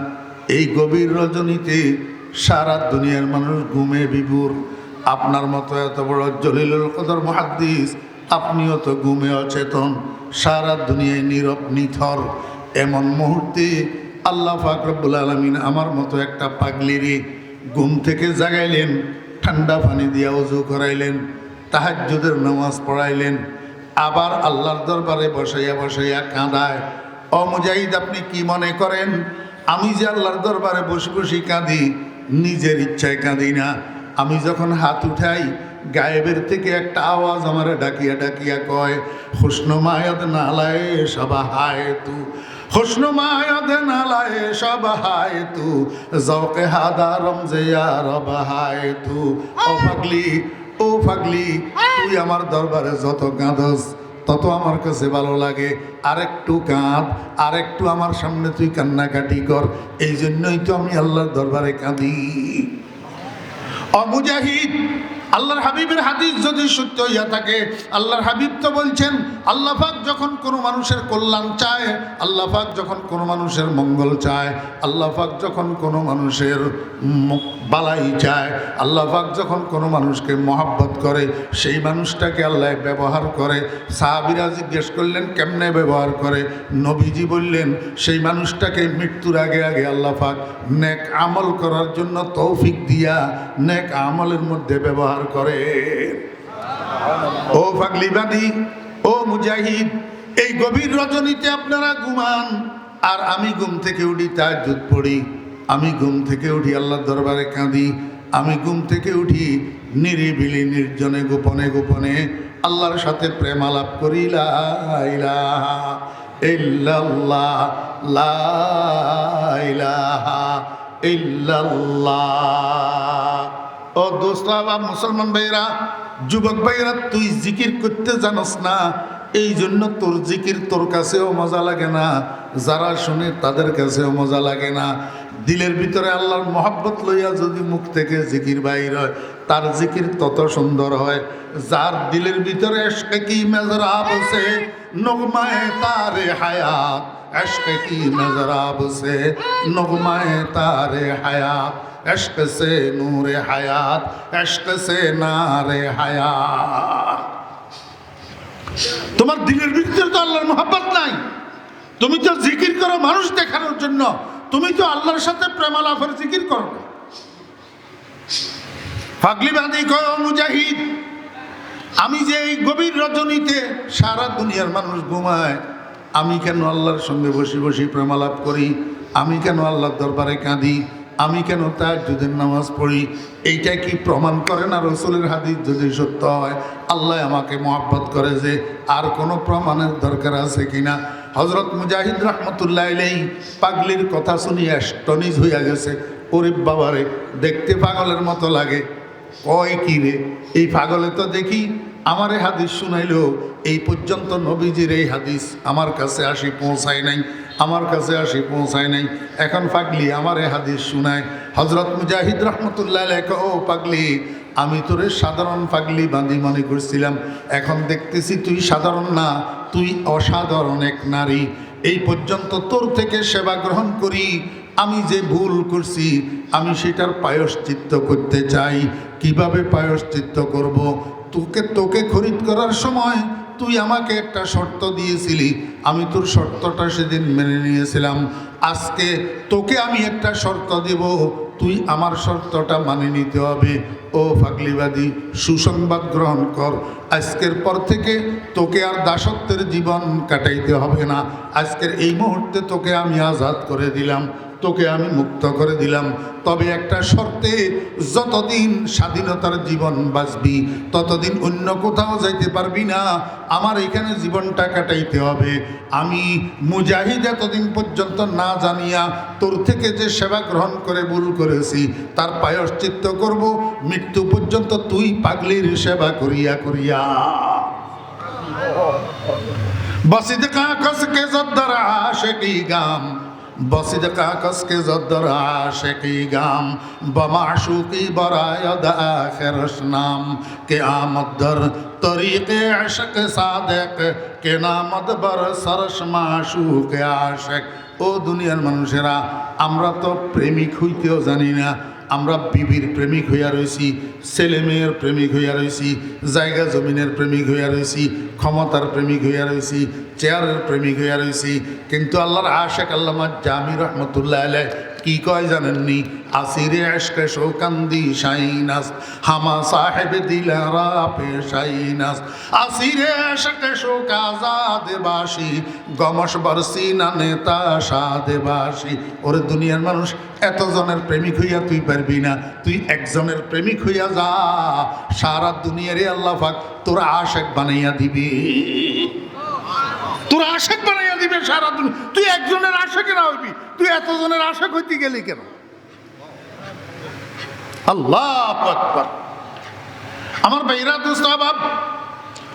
এই গভীর রজনীতে সারা দুনিয়ার মানুষ ঘুমে বিভোর, আপনার মতো এত বড় জলিলুল কদর মুহাদ্দিস আপনিও তো ঘুমে অচেতন, সারা দুনিয়ায় নীরব নিথর, এমন মুহূর্তে আল্লাহ পাক রব্বুল আলামিন আমার মতো একটা পাগলিরে ঘুম থেকে জাগাইলেন, ঠান্ডা পানি দিয়া ওযু করাইলেন, তাহাজ্জুদের নামাজ পড়াইলেন, আবার আল্লাহর দরবারে বসাইয়া বসাইয়া কাঁদায়। ও মুজাহিদ, আপনি কি মনে করেন আমি যে আল্লাহর দরবারে বসে বসে কাঁদি? নিজের ইচ্ছায় কাঁদি না। আমি যখন হাত উঠাই গায়েবের থেকে একটা আওয়াজ আমারে ডাকিয়া ডাকিয়া কয়, হুসনুমায়দ নালায়ে সবাহায় তু, হুসনুমায়দ নালায়ে সবাহায় তু, জওকে হাদা রমজে ইয়া রবাহায় তু। ও পাগলি, ও পাগলি, তুই আমার দরবারে যত কাঁদস তত আমার কাছে ভালো লাগে। আরেকটু কাঁদ, আরেকটু আমার সামনে তুই কান্নাকাটি কর, এই জন্যই তো আমি আল্লাহর দরবারে কাঁদি। ও মুজাহিদ, আল্লাহর হাবিবের হাদিস যদি সত্য হইয়া থাকে, আল্লাহর হাবিব তো বলছেন আল্লাহ পাক যখন কোনো মানুষের কল্যাণ চায়, আল্লাহ পাক যখন কোনো মানুষের মঙ্গল চায়, আল্লাহ পাক যখন কোনো মানুষের বালাই চায়, আল্লাহ পাক যখন কোনো মানুষকে মহাব্বত করে, সেই মানুষটাকে আল্লাহ ব্যবহার করে। সাহাবীরা জিজ্ঞেস করলেন কেমনে ব্যবহার করে? নবীজি বললেন সেই মানুষটাকে মৃত্যুর আগে আগে আল্লাহ পাক নেক আমল করার জন্য তৌফিক দিয়া নেক আমলের মধ্যে ব্যবহার করে। ও পাগলিবাদী, ও মুজাহিদ, এই গভীর রজনীতে আপনারা ঘুমান আর আমি ঘুম থেকে উঠি তাহাজ্জুদ পড়ি, আমি ঘুম থেকে উঠি আল্লাহর দরবারে কাঁদি, আমি ঘুম থেকে উঠি নিরিবিলি নির্জনে গোপনে গোপনে আল্লাহর সাথে প্রেম আলাপ করি। লা ইলাহা ইল্লাল্লাহ, লা ইলাহা ইল্লাল্লাহ। ও দোস্ত বা মুসলমান ভাইরা, যুবক ভাইরা, তুই জিকির করতে জানোস না, এই জন্য তোর জিকির তোর কাছেও মজা লাগে না, যারা শুনে তাদের কাছেও মজা লাগে না। দিলের ভিতরে আল্লাহর মহব্বত লইয়া যদি মুখ থেকে জিকির বাইর হয়, তার জিকির তত সুন্দর হয়। যার দিলের ভিতরে ইশকে কি মেজরাব সে নগমায়ে তারে হায়াত, ইশকে কি মেজরাব সে নগমায়ে তারে হায়াত, ইশক সে নূরে হায়াত, ইশক সে নারে হায়াত। তোমার দিলের ভিতরে তো আল্লাহর মহব্বত নাই, তুমি তো জিকির করো মানুষ দেখানোর জন্য, তুমি তো আল্লাহর সাথে প্রেমালাপের জিকির করো না। পাগলি বাঁধি কয় ও মুজাহিদ, আমি যে এই গভীর রজনীতে সারা দুনিয়ার মানুষ ঘুমায়, আমি কেন আল্লাহর সঙ্গে বসে বসে প্রেমালাপ করি? আমি কেন আল্লাহর দরবারে কাঁদি? আমি কেন তাহাজ্জুদের নামাজ পড়ি? এইটা কি প্রমাণ করে না রাসূলের হাদিস যদি সত্য হয় আল্লাহ আমাকে মহব্বত করে? যে আর কোনো প্রমাণের দরকার আছে কিনা? হযরত মুজাহিদ রাহমাতুল্লাহ আলাইহি পাগলির কথা শুনিয়া স্টনিজ হইয়া গেছে। ওরে বাবারে, দেখতে পাগলের মতো লাগে। কয় কি রে, এই পাগলে তো দেখি আমারে হাদিস শুনাইলো, এই পর্যন্ত নবীজির এই হাদিস আমার কাছে আসি পৌঁছায় নাই, আমার কাছে আসি পৌঁছায় নাই, এখন পাগলি আমার এই হাদিস শুনায়। হযরত মুজাহিদ রাহমাতুল্লাহ আলাইহি, ও পাগলি, আমি তোরে সাধারণ পাগলি বাঁধি মনে করছিলাম, এখন দেখতেছি তুই সাধারণ না, তুই অসাধারণ এক নারী। এই পর্যন্ত তোর থেকে সেবা গ্রহণ করি, আমি যে ভুল করছি আমি সেটার প্রায়শ্চিত্ত করতে চাই। কিভাবে প্রায়শ্চিত্ত করব? তোকে খরিদ করার সময় তুই আমাকে একটা শর্ত দিয়েছিলি, আমি তোর শর্তটা সেদিন মেনে নিয়েছিলাম। আজকে তোকে আমি একটা শর্ত দেব, তুই আমার শর্তটা মানে নিতে হবে। ও পাগলিবাদী, সুসংবাদ গ্রহণ কর, আজকের পর থেকে তোকে আর দাসত্বের জীবন কাটাইতে হবে না। আজকের এই মুহূর্তে তোকে আমি আজাদ করে দিলাম, তোকে আমি মুক্ত করে দিলাম। তবে একটা শর্তে, যতদিন স্বাধীনতার জীবন বাঁচবি ততদিন অন্য কোথাও যাইতে পারবি না, আমার এখানে জীবনটা কাটাইতে হবে। আমি মুজাহিদ এতদিন পর্যন্ত না জানিয়া তোর থেকে যে সেবা গ্রহণ করে ভুল করেছি তার প্রায়শ্চিত্ত করব, মৃত্যু পর্যন্ত তুই পাগলির সেবা করিয়া করিয়া। बसिदका कस के जद्दर आशिकी गाम बसिदका कस के जद्दर आशिकी गाम बमाशूकी बरायद आखिरश नाम के आमदर तरीक़े इश्क सादिक के नामद बर सरस माशूक आशिक। ओ दुनियार মানুষেরা আমরা তো প্রেমিক হইতেও জানি না, আমরা বিবির প্রেমিক হইয়া রয়েছি, ছেলে মেয়ের প্রেমিক হইয়া রয়েছি, জায়গা জমিনের প্রেমিক হইয়া রয়েছি, ক্ষমতার প্রেমিক হইয়া রয়েছি, চেয়ারের প্রেমিক হইয়া রয়েছি। কিন্তু আল্লাহর আশিক আল্লামা জামি রহমতুল্লাহ আলাইহ কি কয় জানেননি? আসিরে ইশক শোকান্দি শাইনাস হামা সাহেব দিলারা পেশাইনাস। আসিরে ইশক শোক আজাদ বাসি গমশ বরসি না নেতা সাদে বাসি। ওরে দুনিয়ার মানুষ, এতজনের প্রেমিক হইয়া তুই পারবি না, তুই একজনের প্রেমিক হইয়া যা, সারা দুনিয়ারে আল্লাহ পাক তোর আশিক বানাইয়া দিবে, তোর আশিক বানাইয়া দিবে সারা দুনিয়া। তুই একজনের আশিক না হইবি, তুই এতজনের আশিক হইতে গেলি কেন? আল্লাহু আকবার। আমার ভাইরা দোস্ত আহবাব,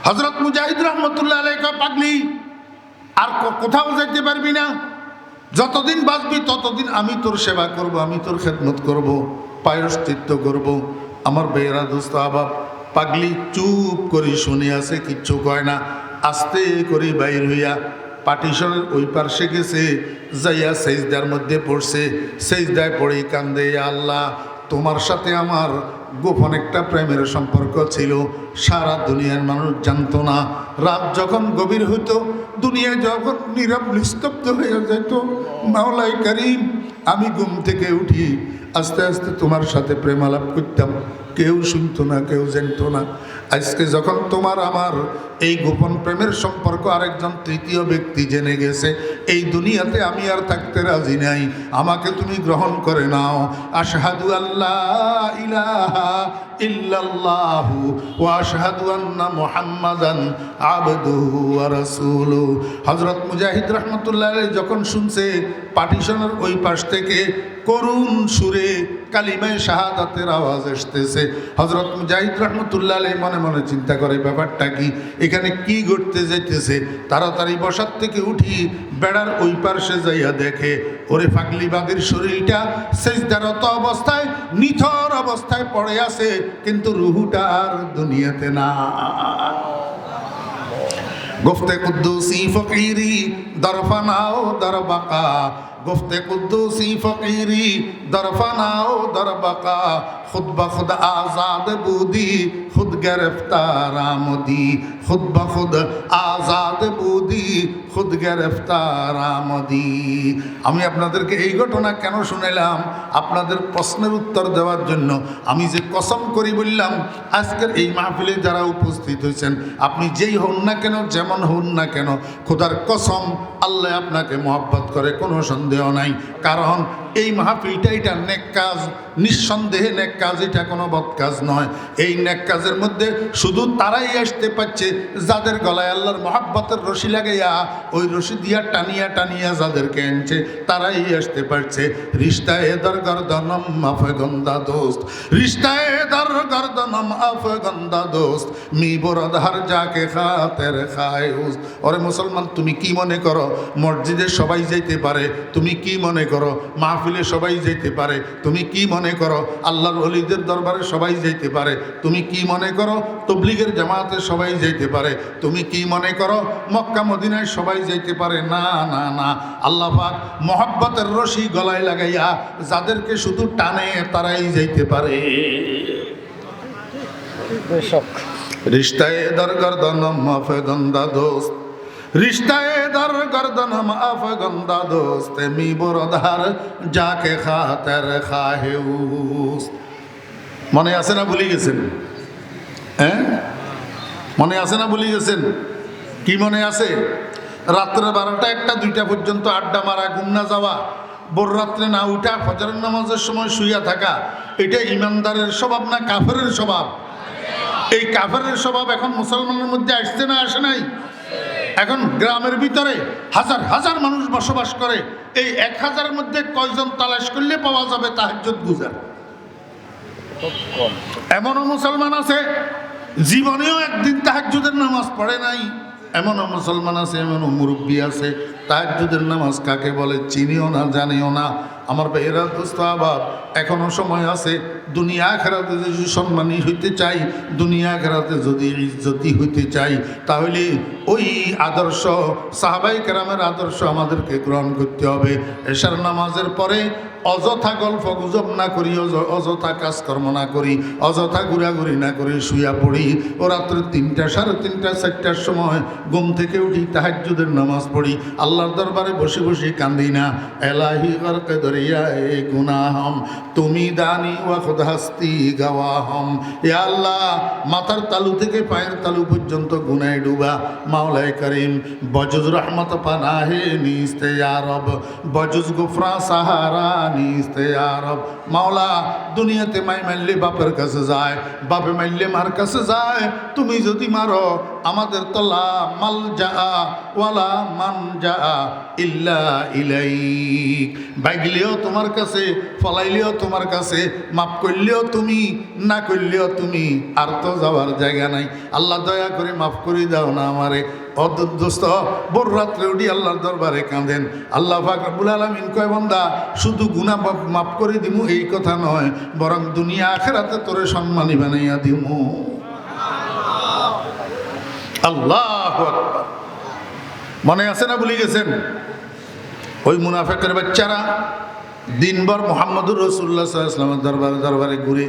হযরত মুজাহিদ রহমতুল্লাহ আলাইহি কয়, পাগলি আর কোথাও যাইতে পারবি না, যতদিন বাঁচবি ততদিন আমি তোর সেবা করব, আমি তোর খেদমত করব, পায়শ্চিত্ত করব। আমার ভাইরা দোস্ত আহবাব, পাগলি চুপ করে শুনে আছে, কিচ্ছু কয় না। আস্তে করে বাইর হইয়া পার্টিশনের ওই পার্শ্বে গেছে, যাইয়া সেজদার মধ্যে পড়ছে। সেজদায় পড়ে কান্দে, আল্লাহ তোমার সাথে আমার গোপন একটা প্রেমের সম্পর্ক ছিল, সারা দুনিয়ার মানুষ জানতো না। রাত যখন গভীর হইতো, দুনিয়া যখন নীরব নিস্তব্ধ হয়ে যেত, মাওলাই কারীম আমি ঘুম থেকে উঠি আস্তে আস্তে তোমার সাথে প্রেম আলাপ করতাম, কেউ শুনতো না, কেউ জানতো না। আজকে যখন তোমার আমার এই গোপন প্রেমের সম্পর্ক আরেকজন তৃতীয় ব্যক্তি জেনে গেছে, এই দুনিয়াতে আমি আর থাকতে রাজি নাই, আমাকে তুমি গ্রহণ করে নাও। আশহাদু আল্লাহ ইলাহা ইল্লাল্লাহু ওয়া আশহাদু আন্না মুহাম্মাদান আবদুহু ওয়া রাসূলুহু। হযরত মুজাহিদ রাহমাতুল্লাহ আলাইহি যখন শুনছে পার্টিশনের ওই পাশ থেকে করুণ সুরে কালিমায়ে শাহাদাতের আওয়াজ আসতেছে, হযরত মুজাহিদ রাহমাতুল্লাহ আলাইহি মনে মনে চিন্তা করে, ব্যাপারটা কি, এখানে কি ঘটতে যাইতেছে। তাড়াতাড়ি বসার থেকে উঠি বেড়ার ওই পাশে যাইয়া দেখে, ওরে পাগলি বাগের শরীরটা সেজদারত অবস্থায় নিথর অবস্থায় পড়ে আছে, কিন্তু রুহুটা আর দুনিয়াতে না। গুফতে কুদ্দুসি ফকিরি দরফানাও দরবাকা, गुफ्ते कुद्दूसी फ़कीरी दरफनाओ दरबका, खुद ब खुद आज़ाद बूदी खुद गिरफ्तार आमदी, खुद ब खुद आज़ाद बूदी खुद गिरफ्तार आमदी। আমি আপনাদেরকে এই ঘটনা কেন শুনাইলাম? আপনাদের প্রশ্নের উত্তর দেওয়ার জন্য। আমি যে কসম করি বললাম, আজকের এই মাহফিলে যারা উপস্থিত হয়েছেন, আপনি যেই হন না কেন, যেমন হন না কেন, খোদার কসম আল্লাহ আপনাকে মহব্বত করে, কোনো সন্দেহ নাই। কারণ এই মাহফিলটা এটা নেক কাজ, নিঃসন্দেহে নেক কাজ, এটা কোনো বদ কাজ নয়। এই নেক কাজের মধ্যে শুধু তারাই আসতে পারছে যাদের গলায় আল্লাহর মহব্বতের রশি লাগাইয়া, ওই রশি দিয়া টানিয়া টানিয়া যাদেরকে আনছে তারাই আসতে পারছে। রিশতায়ে দর গর্দনম আফগন্দা দোস্ত, রিশতায়ে দর গর্দনম আফগন্দা দোস্ত, মি বরদ হার যাকে খাতের খায়ুস। ওরে মুসলমান, তুমি কি মনে করো মসজিদে সবাই যাইতে পারে? তুমি কি মনে করো মাহফিলে সবাই যেতে পারে? তুমি কি মনে করো আল্লাহর ওলিদের দরবারে সবাই যেতে পারে? তুমি কি মনে করো তবলিগের জামাতে সবাই যেতে পারে? তুমি কি মনে করো মক্কা মদিনায় সবাই যেতে পারে? না না না, আল্লাহ পাক মহব্বতের রশি গলায় লাগাইয়া যাদেরকে শুধু টানে তারাই যেতে পারে। রিশতায়ে দর গর্দনম আফগন্দা দোস্ত, রিশতায়ে দর গর্দনম আফগন্দা দোস্ত, মি বরদার যাকে খাতের খাহেউস। মনে আছে না ভুলে গেছেন? হ্যাঁ, মনে আছে না ভুলে গেছেন? কি মনে আছে? রাত্রে 12টা 1টা 2টা পর্যন্ত আড্ডা মারা, ঘুম না যাওয়া, ভোর রাত্রে না উঠা, ফজরের নামাজের সময় শুইয়া থাকা, এটা ইমানদারের স্বভাব না কাফেরের স্বভাব? এই কাফেরের স্বভাব এখন মুসলমানের মধ্যে আসছে না আসে নাই? এখন গ্রামের ভিতরে হাজার হাজার মানুষ বসবাস করে, এই 1000-এর মধ্যে কয়জন তালাশ করলে পাওয়া যাবে তাহাজ্জুদ গুজার? এমনও মুসলমান আছে জীবনেও একদিন তাহাজ্জুদের নামাজ পড়ে নাই, এমনও মুসলমান আছে, এমনও মুরব্বী আছে তাহাজ্জুদের নামাজ কাকে বলে চিনিও না, জানিও না। আমার ভাইয়েরা, দোস্ত আবার এখনো সময় আছে। দুনিয়া আখিরাতে যদি সম্মানী হইতে চাই, দুনিয়া আখিরাতে যদি ইজ্জতি হইতে চাই, তাহলে ওই আদর্শ সাহাবায়ে কেরামের আদর্শ আমাদেরকে গ্রহণ করতে হবে। এশার নামাজের পরে অযথা গল্প গুজব না করি, অযথা কাজকর্ম না করি, অযথা ঘোরাঘুরি না করে শুয়া পড়ি। ও রাত্রে 3টা, 3:30, 4টার সময় ঘুম থেকে উঠি, তাহাজ্জুদের নামাজ পড়ি, আল্লাহর দরবারে বসে বসে কান্দি না, এলাহি গরকে দরিয়া এ গুনাহম তুমি দানি ওয়া খুদ হাস্তি গাওয়াহম। ইয়া আল্লাহ, মাথার তালু থেকে পায়ের তালু পর্যন্ত গুনায় ডুবা। মাওলায়ে করিম বজুজ রহমত পানাহে নিস্তে ইয়া রব, বজুজ গুফরা সাহারা নিস্তে ইয়া রব। মাওলা, দুনিয়াতে মাই মারলে বাপের কাছে যায়, বাপে মারলে মার কাছে যায়। তুমি যদি মারো আমাদের তো লা মালজা ওয়ালা মানজা ইল্লা ইলাইক। বাইগলেও তোমার কাছে, ফলাইলেও তোমার কাছে, মাফ করলেও তুমি, না করলেও তুমি, আর তো যাওয়ার জায়গা নাই। আল্লাহ দয়া করে মাফ করে দাও না আমারে। অদোস্ত ভোর রাত্রে উঠি আল্লাহর দরবারে কাঁদেন। আল্লাহ পাক রব্বুল আলামিন কয়, বান্দা শুধু গুনাহ মাফ করে দিমু এই কথা নয়, বরং দুনিয়া আখিরাতে তোরে সম্মানী বানাইয়া দিমু। আল্লাহু আকবার। মনে আছে না ভুলে গেছেন? ওই মুনাফিকের বাচ্চারা দিনভর মুহাম্মদুর রাসূলুল্লাহ সাল্লাল্লাহু আলাইহি ওয়াসাল্লামের দরবারে দরবারে ঘুরে।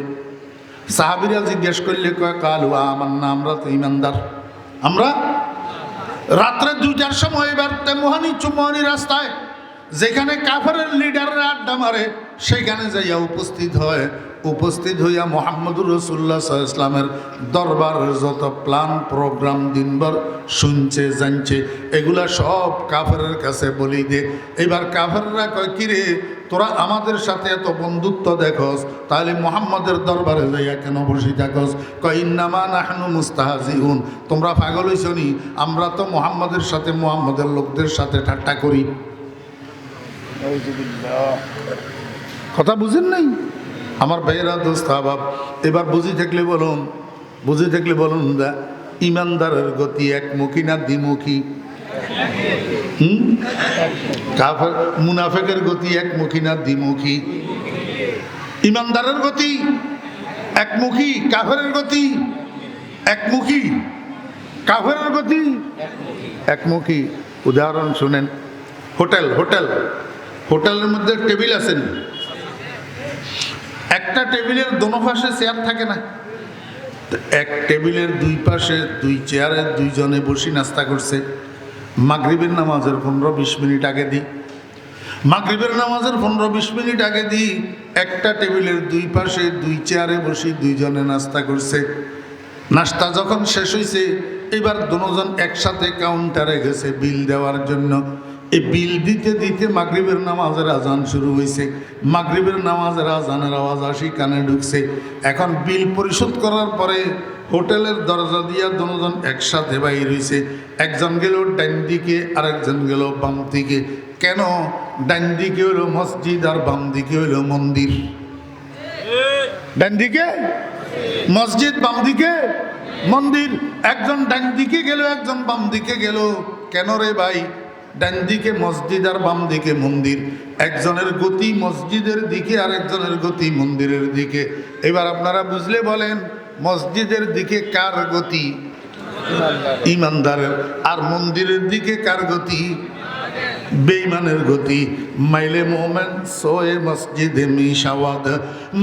সাহাবীরা জিজ্ঞেস করলে কয়, কালু আমান্না, আমরা তো ঈমানদার। আমরা রাত্রে 2টার সময় এবার তেমোহানি চুমোহানি রাস্তায় যেখানে কাফেরের লিডাররা আড্ডা মারে সেখানে যাইয়া উপস্থিত হইয়া মুহাম্মদুর রাসূলুল্লাহ সাল্লাল্লাহু আলাইহি ওয়াসাল্লামের দরবারের যত প্ল্যান প্রোগ্রাম দিনভর শুনছে জানছে, এগুলা সব কাফেরের কাছে বলি দে। এবার কাফেররা কয়, কিরে তোরা আমাদের সাথে এত বন্ধুত্ব দেখোস, তাহলে মুহাম্মদের দরবারে যাইয়া কেন বসে থাকস? কয়, ইন্নামা নাহনু মুস্তাহজিউন, তোমরা পাগল হইছ নি? আমরা তো মুহাম্মদের সাথে, মুহাম্মদের লোকদের সাথে ঠাট্টা করি। কথা বুঝেন নাই আমার ভাইয়েরা, দোস্ত আহবাব? এবার বুঝি থাকলে বলুন দা, ইমানদারের গতি একমুখী না দ্বিমুখী? কাফের মুনাফিকের গতি একমুখী না দ্বিমুখী? ইমানদারের গতি একমুখী, কাফেরের গতি একমুখী। কাফেরের গতি একমুখী। উদাহরণ শুনেন, হোটেলের মধ্যে টেবিল আছেন, একটা টেবিলের দোনো পাশে চেয়ার থাকে না? এক টেবিলের 2 পাশে 2 চেয়ারে 2 জনে বসে নাস্তা করছে। মাগরিবের নামাজের 15-20 মিনিট আগে দিই, একটা টেবিলের 2 পাশে 2 চেয়ারে বসে 2 জনে নাস্তা করছে। নাস্তা যখন শেষ হয়েছে, এবার দুজন একসাথে কাউন্টারে গেছে বিল দেওয়ার জন্য। এই বিল দিতে দিতে মাগরিবের নামাজের আজান শুরু হয়েছে। মাগরিবের নামাজের আজানের আওয়াজ আসি কানে ঢুকছে। এখন বিল পরিশোধ করার পরে হোটেলের দরজা দিয়া দুজন একসাথে বাইর হয়েছে। একজন গেল ডান দিকে, আরেকজন গেল বাম দিকে। কেন? ডান দিকে হইল মসজিদ আর বাম দিকে হইল মন্দির। ডান দিকে মসজিদ, বাম দিকে মন্দির। একজন ডান দিকে গেল, একজন বাম দিকে গেল। কেন রে ভাই? ডান দিকে মসজিদ আর বাম দিকে মন্দির। একজনের গতি মসজিদের দিকে, আর একজনের গতি মন্দিরের দিকে। এবার আপনারা বুঝলে বলেন, মসজিদের দিকে কার গতি? ইমানদারের। আর মন্দিরের দিকে কার গতি? বেঈমানের গতি। মাইলে মোমেন সোয়ে মসজিদে মিশাওয়াদ,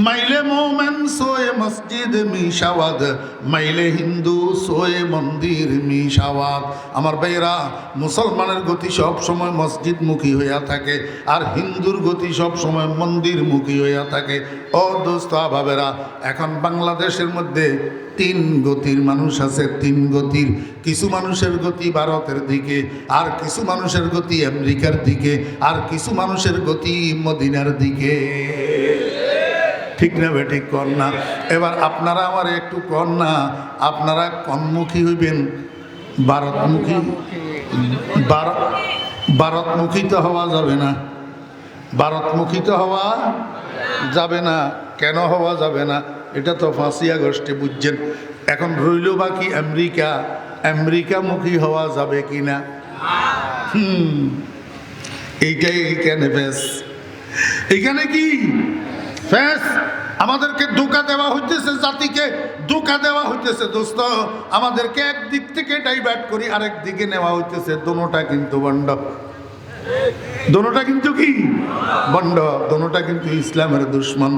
মাইলে মোমেন সোয়ে মসজিদ মিশাওয়াদ, মাইলে হিন্দু সোয়ে মন্দির মিশাওয়াদ। আমার ভাইরা, মুসলমানের গতি সব সময় মসজিদমুখী হইয়া থাকে, আর হিন্দুর গতি সব সময় মন্দিরমুখী হইয়া থাকে। ও দোস্ত আহবাবেরা, এখন বাংলাদেশের মধ্যে 3 গতির মানুষ আছে। 3 গতির। কিছু মানুষের গতি ভারতের দিকে, আর কিছু মানুষের গতি আমেরিকার দিকে, আর কিছু মানুষের গতি মদিনার দিকে। ঠিক না বেঠিক? কন না? এবার আপনারা আমার একটু কন না, আপনারা কনমুখী হইবেন ভারতমুখী? ভারতমুখী তো হওয়া যাবে না। ভারতমুখী তো হওয়া যাবে না। কেন হওয়া যাবে না? এটা তো 5ই আগস্টে বুঝছেন। এখন রইল বাকি আমেরিকা আমেরিকামুখী হওয়া যাবে কিনা? এইটাই এইখানে ফেস। এইখানে কি ফেস? আমাদেরকে ধোঁকা দেওয়া হইতেছে, জাতিকে ধোঁকা দেওয়া হইতেছে। দোস্ত, আমাদেরকে একদিক থেকে ডাইভার্ট করি আরেক দিকে নেওয়া হইতেছে। দোনোটা কিন্তু বন্ড, দোনোটা কিন্তু কি বন্ড, দোনোটা কিন্তু ইসলামের দুশ্মন,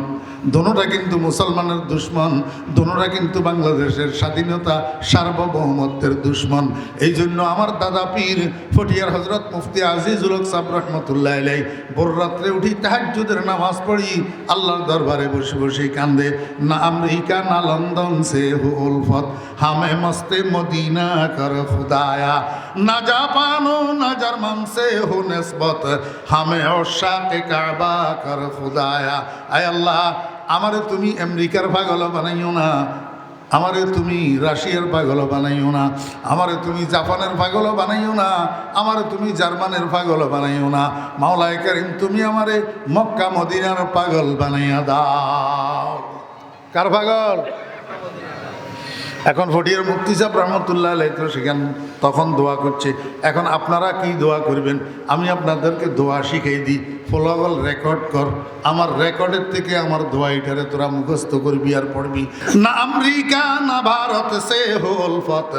দোনোটা কিন্তু মুসলমানের দুশ্মন, দোনোটা কিন্তু বাংলাদেশের স্বাধীনতা সার্বভৌমত্বের দুশ্মন। এই জন্য আমার দাদা পীর ফটিয়ার হজরত মুফতি আজিজুল হক সাহেব রহমতুল্লাহ আলাইহি ভোর রাত্রে উঠি তাহাজ্জুদের নামাজ পড়ি, আল্লাহর দরবারে বসে বসে কান্দে, না আমেরিকা না লন্ডন সে হো উলফত, হামে মস্তে মদিনা কর খুদায়া, না জাপানো না জার্মান সে হো নিসবত, হামে ওশাকে কাবা কর খুদায়া। আয় আল্লাহ, আমারে তুমি আমেরিকার পাগল বানাইও না, আমারে তুমি রাশিয়ার পাগল বানাইও না, আমারে তুমি জাপানের পাগল বানাইও না, আমারে তুমি জার্মানের পাগল বানাইও না। মাওলায়ে কারীম, তুমি আমারে মক্কা মদিনার পাগল বানাইয়া দাও। কার পাগল? এখন ফটিয়ার মুফতি সাহেব রহমতুল্লাহ আলাইহি তো সেখানে তখন দোয়া করছে। এখন আপনারা কি দোয়া করবেন? আমি আপনাদেরকে দোয়া শিখাই দিই। ফলাফল রেকর্ড কর, আমার রেকর্ডের থেকে আমার দোয়া এটারে তোরা মুখস্থ করবি আর পড়বি। না আমেরিকা না ভারত সে হোল ফত,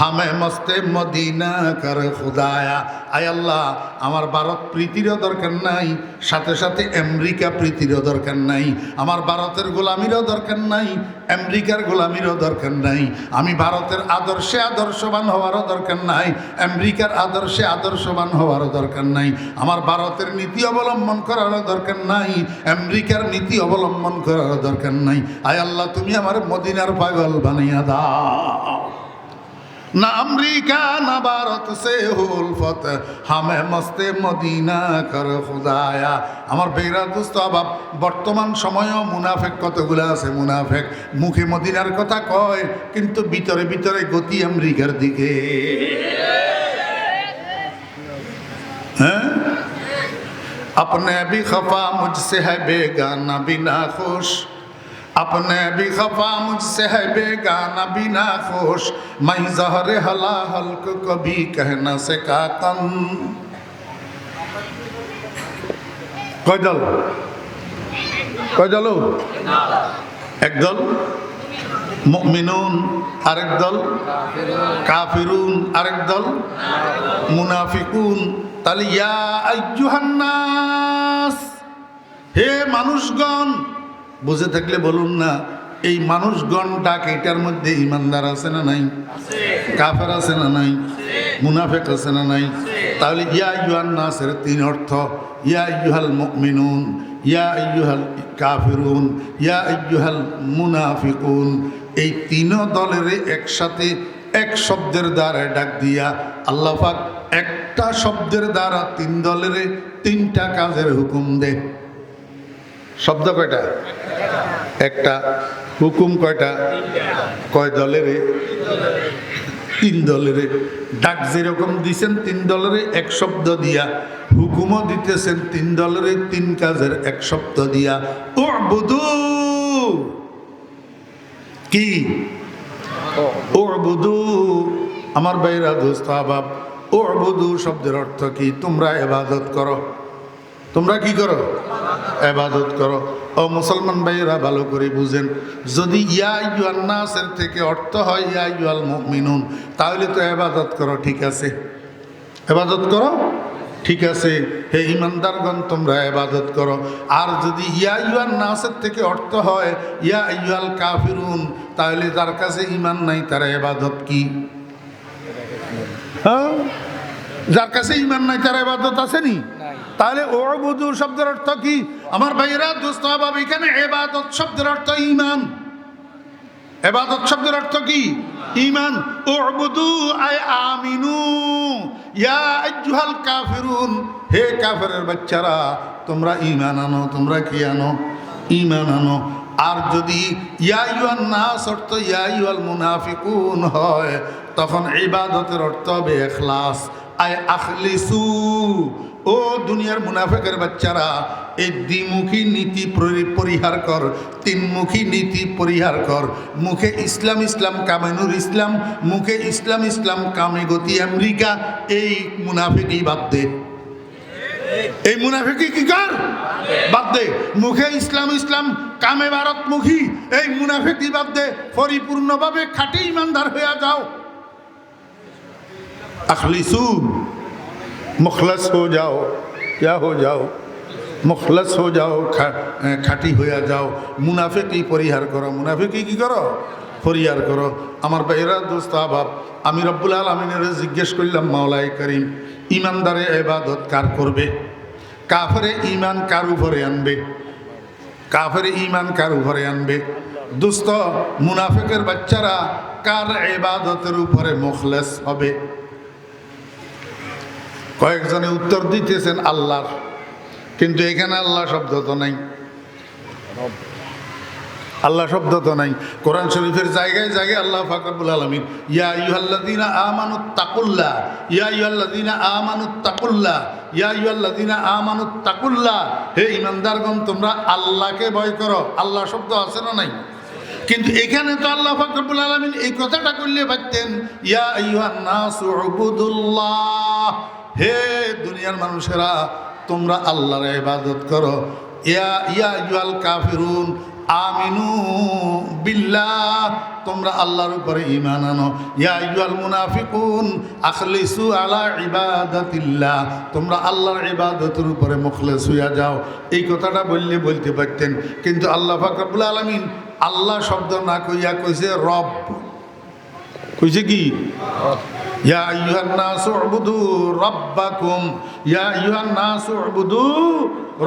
হামে মস্তে মদিনা কর খুদায়া। আয় আল্লাহ, আমার ভারত প্রীতিরও দরকার নাই, সাথে সাথে আমেরিকা প্রীতিরও দরকার নাই, আমার ভারতের গোলামিরও দরকার নাই, আমেরিকার গোলামিরও দরকার নাই, আমি ভারতের আদর্শে আদর্শবান হওয়ারও দরকার নাই, আমেরিকার আদর্শে আদর্শবান হওয়ারও দরকার নাই, আমার ভারতের নীতি অবলম্বন করারও দরকার নাই, আমেরিকার নীতি অবলম্বন করারও দরকার নাই। আয় আল্লাহ, তুমি আমার মদিনার পাগল বানাইয়া দাও। না আমেরিকা না ভারত সে হুল ফত, হামে মস্তে মদিনা কর খুদায়া। আমার বেরা দোস্ত আবাব, বর্তমান সময়েও মুনাফেক কতগুলো আছে। মুনাফেক মুখে মদিনার কথা কয়, কিন্তু ভিতরে ভিতরে গতি আমেরিকার দিকে। হ্যাঁ, अपने भी खफा मुझसे है बेगाना बिना खुश, अपने भी खफा मुझसे है बेगाना बिना खुश, मैं ज़हर हला हल्क कभी कह न सका कम। কয় দল? কয় দল? এক দল মুমিনুন, আরেক দল কাফিরুন, আরেক দল মুনাফিকুন। তাহলে ইয়া আইয়ুহান নাস, হে মানুষগণ, বুঝে থাকলে বলুন না, এই মানুষগণ ডাক, এটার মধ্যে ইমানদার আছে না নাই? কাফের আছে না নাই? মুনাফিক আছে না নাই? তাহলে ইয়া আইয়ুহান নাসের তিন অর্থ, ইয়া আইয়ুহাল মুমিনুন, ইয়া আইয়ুহাল কাফিরুন, ইয়া আইয়ুহাল মুনাফিকুন। এই তিন দলের একসাথে এক শব্দের দ্বারা ডাক দিয়া আল্লাহ পাক একটা শব্দের দ্বারা তিন দলের তিনটা কাজের হুকুম দে। শব্দ কয়টা? একটা। হুকুম কয়টা? কয় দলের? তিন দলের। ডাক যেরকম দিছেন তিন দলের এক শব্দ দিয়া, হুকুমও দিতেছেন তিন দলের তিন কাজের এক শব্দ দিয়া। উবুদু কি? উবুদু। আমার ভাইরা দোস্ত আবাব, উবুদু শব্দের অর্থ কি? তোমরা ইবাদত করো। তোমরা কি করো? ইবাদত করো। ও মুসলমান ভাইরা ভালো করে বুঝেন, যদি ইয়া আইয়ুহান নাসের থেকে অর্থ হয় ইয়া আইয়ুহাল মুমিনুন, তাহলে তো ইবাদত করো, ঠিক আছে, ইবাদত করো, ঠিক আছে, হে ইমানদারগণ তোমরা ইবাদত করো। আর যদি ইয়া আইয়ুহান নাসের থেকে অর্থ হয় ইয়া আইয়ুহাল কাফিরুন, তাহলে যার কাছে ঈমান নাই তার ইবাদত কি? হ্যাঁ, যার কাছে ঈমান নাই তার ইবাদত আছে নি? তাহলে উবুদু শব্দের অর্থ কি? আমার ভাইরা দোস্ত আবাব, এখানে ইবাদত শব্দের অর্থ ঈমান। ইবাদত শব্দের অর্থ কি? ঈমান। উবুদু আয় আমিনু, ইয়া আইয়ুহাল কাফিরুন, হে কাফেরের বাচ্চারা তোমরা ঈমান আনো। তোমরা কি আনো? ঈমান আনো। আর যদি ইয়া আইয়ুহান নাস অর্থ ইয়া আইয়ুহাল মুনাফিকুন হয়, তখন ইবাদতের অর্থ হবে ইখলাস। আয় আখলিসু ও দুনিয়ার মুনাফিকের বাচ্চারা, এই দ্বিমুখী নীতি পরিহার কর, তিনমুখী নীতি পরিহার কর। মুখে ইসলাম ইসলাম কামেনুর ইসলাম, মুখে ইসলাম ইসলাম কামে গতি আমেরিকা, এই মুনাফিকই বাদ দে। এই মুনাফিকই কি কর? বাদ দে। মুখে ইসলাম ইসলাম কামে ভারতমুখী, এই মুনাফিকই বাদ দে। পরিপূর্ণভাবে খাঁটি ইমানদার হয়ে যাও। अखलिसू मुखलस हो जाओ। क्या हो जाओ? मुखलस हो जाओ, खाटी हो जाओ। मुनाफिकी परिहार करो। मुनाफिकी की करो? परिहार करो। আমার ভাইরা দোস্ত আবাব, আমি রব্বুল আলামিনের জিজ্ঞেস করলাম, মাওলাই করিম, ইমানদারে ইবাদত কার করবে? কাফেরে ঈমান কার উপরে আনবে? কাফেরে ঈমান কার উপরে আনবে? দোস্ত, মুনাফিকের বাচ্চারা কার ইবাদতের উপরে মুখলেস হবে? কয়েকজনে উত্তর দিতেছেন আল্লাহর, কিন্তু এখানে আল্লাহ শব্দ তো নাই। আল্লাহ শব্দ তো নাই। কোরআন শরীফের জায়গায় জায়গায় আল্লাহ পাক রব্বুল আলামিন ইয়া আইয়ুহাল্লাযীনা আমানুত তাকুল্লাহ, ইয়া আইয়ুহাল্লাযীনা আমানুত তাকুল্লাহ, ইয়া আইয়ুহাল্লাযীনা আমানুত তাকুল্লাহ, হে ঈমানদারগণ তোমরা আল্লাহকে ভয় করো। আল্লাহ শব্দ আছে না নাই? কিন্তু এখানে তো আল্লাহ পাক রব্বুল আলামিন এই কথাটা করলে পারতেন, ইয়া আইয়ুহান নাসু উবুদুল্লাহ, হে দুনিয়ার মানুষেরা তোমরা আল্লাহর ইবাদত করো। ইয়া আইয়ুহাল কাফিরুন আমিনু বিল্লাহ, তোমরা আল্লাহর উপরে ঈমান আনো। ইয়া আইয়ুহাল মুনাফিকুন আখলিসু আলা ইবাদাতিল্লাহ, তোমরা আল্লাহর ইবাদতের উপরে মুখলেস হইয়া যাও। এই কথাটা বলতে পারতেন, কিন্তু আল্লাহ পাক রব্বুল আলামিন আল্লাহ শব্দ না কইয়া কইছে রব। কইছে কি? ইয়া আইয়ুহান নাসু উবুদু রাব্বাকুম, ইয়া আইয়ুহান নাসু উবুদু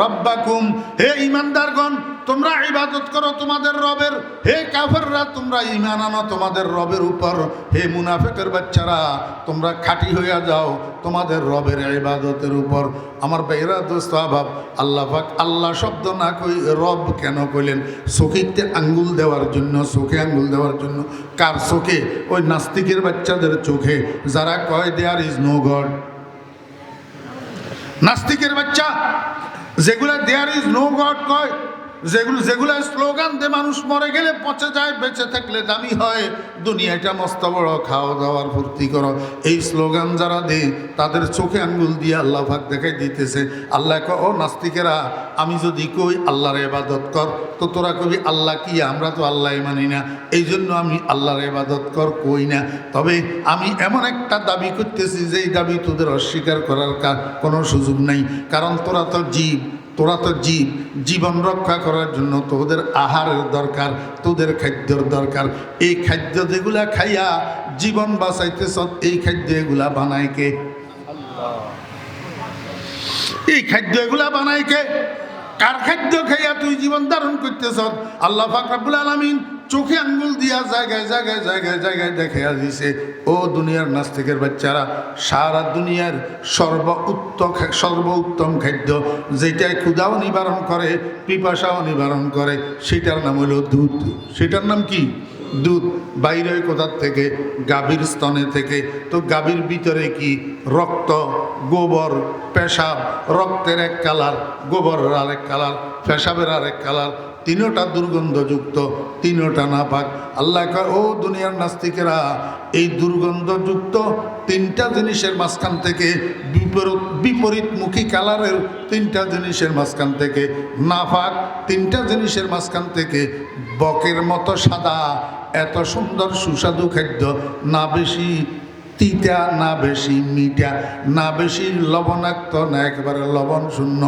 রাব্বাকুম, হে ঈমানদারগণ তোমরা ইবাদত করো তোমাদের রবের। হে কাফেররা তোমরা ঈমান আনো তোমাদের রবের উপর। হে মুনাফিকের বাচ্চারা তোমরা খাঁটি হইয়া যাও তোমাদের রবের ইবাদতের উপর। আমার ভাইরা দোস্ত আবাব, আল্লাহ পাক আল্লাহ শব্দ না কই রব কেন কইলেন? চোখেতে আঙ্গুল দেওয়ার জন্য, চোখে আঙ্গুল দেওয়ার জন্য। কার চোখে? ওই নাস্তিকের বাচ্চাদের চোখে, যারা কয় দেয়ার ইজ নো গড। নাস্তিকের বাচ্চা যেগুলা দেয়ার ইজ নো গড কয়, যেগুলা স্লোগান দে মানুষ মরে গেলে পচে যায়, বেঁচে থাকলে দামি হয়, দুনিয়াটা মস্ত বড়, খাওয়া দাওয়ার ফুর্তি করো, এই স্লোগান যারা দে তাদের চোখে আঙ্গুল দিয়ে আল্লাহ পাক দেখাই দিতেছে। আল্লাহ কয়, ও নাস্তিকেরা, আমি যদি কই আল্লাহর ইবাদত কর, তো তোরা কবি আল্লাহ কি? আমরা তো আল্লাহ মানি না, এই জন্য আমি আল্লাহর ইবাদত কর কই না। তবে আমি এমন একটা দাবি করতেছি যেই দাবি তোদের অস্বীকার করার কোনো সুযোগ নাই, কারণ তোরা তো জীব, জীবন রক্ষা করার জন্য তোদের আহারের দরকার, তোদের খাদ্যর দরকার। এই খাদ্য যেগুলা খাইয়া জীবন বাঁচাইতেছ, এই খাদ্য এগুলা বানায় কে? এই খাদ্য এগুলা বানায় কে? কার খাদ্য খাইয়া তুই জীবন ধারণ করতেছ? আল্লাহ পাক রব্বুল আলামিন চোখে আঙ্গুল দিয়া জায়গায় জায়গায় জায়গায় জায়গায় দেখাইয়া দিছে, ও দুনিয়ার নাস্তিকের বাচ্চারা, সারা দুনিয়ার সর্বোত্তম খাদ্য, যেটাই ক্ষুধাও নিবারণ করে, পিপাসাও নিবারণ করে, সেটার নাম হলো দুধ। সেটার নাম কি? দুধ। বাইরে কোথার থেকে? গাভীর স্তনে থেকে। তো গাভীর ভিতরে কি? রক্ত, গোবর, পেশাব। রক্তের এক কালার, গোবরের আরেক কালার, পেশাবের আরেক কালার, তিনোটা দুর্গন্ধযুক্ত, তিনোটা নাপাক। আল্লাহ কয়, ও দুনিয়ার নাস্তিকেরা, এই দুর্গন্ধযুক্ত তিনটা জিনিসের মাঝখান থেকে, বিপরীতমুখী কালারের তিনটা জিনিসের মাঝখান থেকে, নাপাক তিনটা জিনিসের মাঝখান থেকে বকের মতো সাদা এত সুন্দর সুস্বাদু খাদ্য, না বেশি তিতা, না বেশি মিঠা, না বেশি লবণাক্ত, না একেবারে লবণ শূন্য,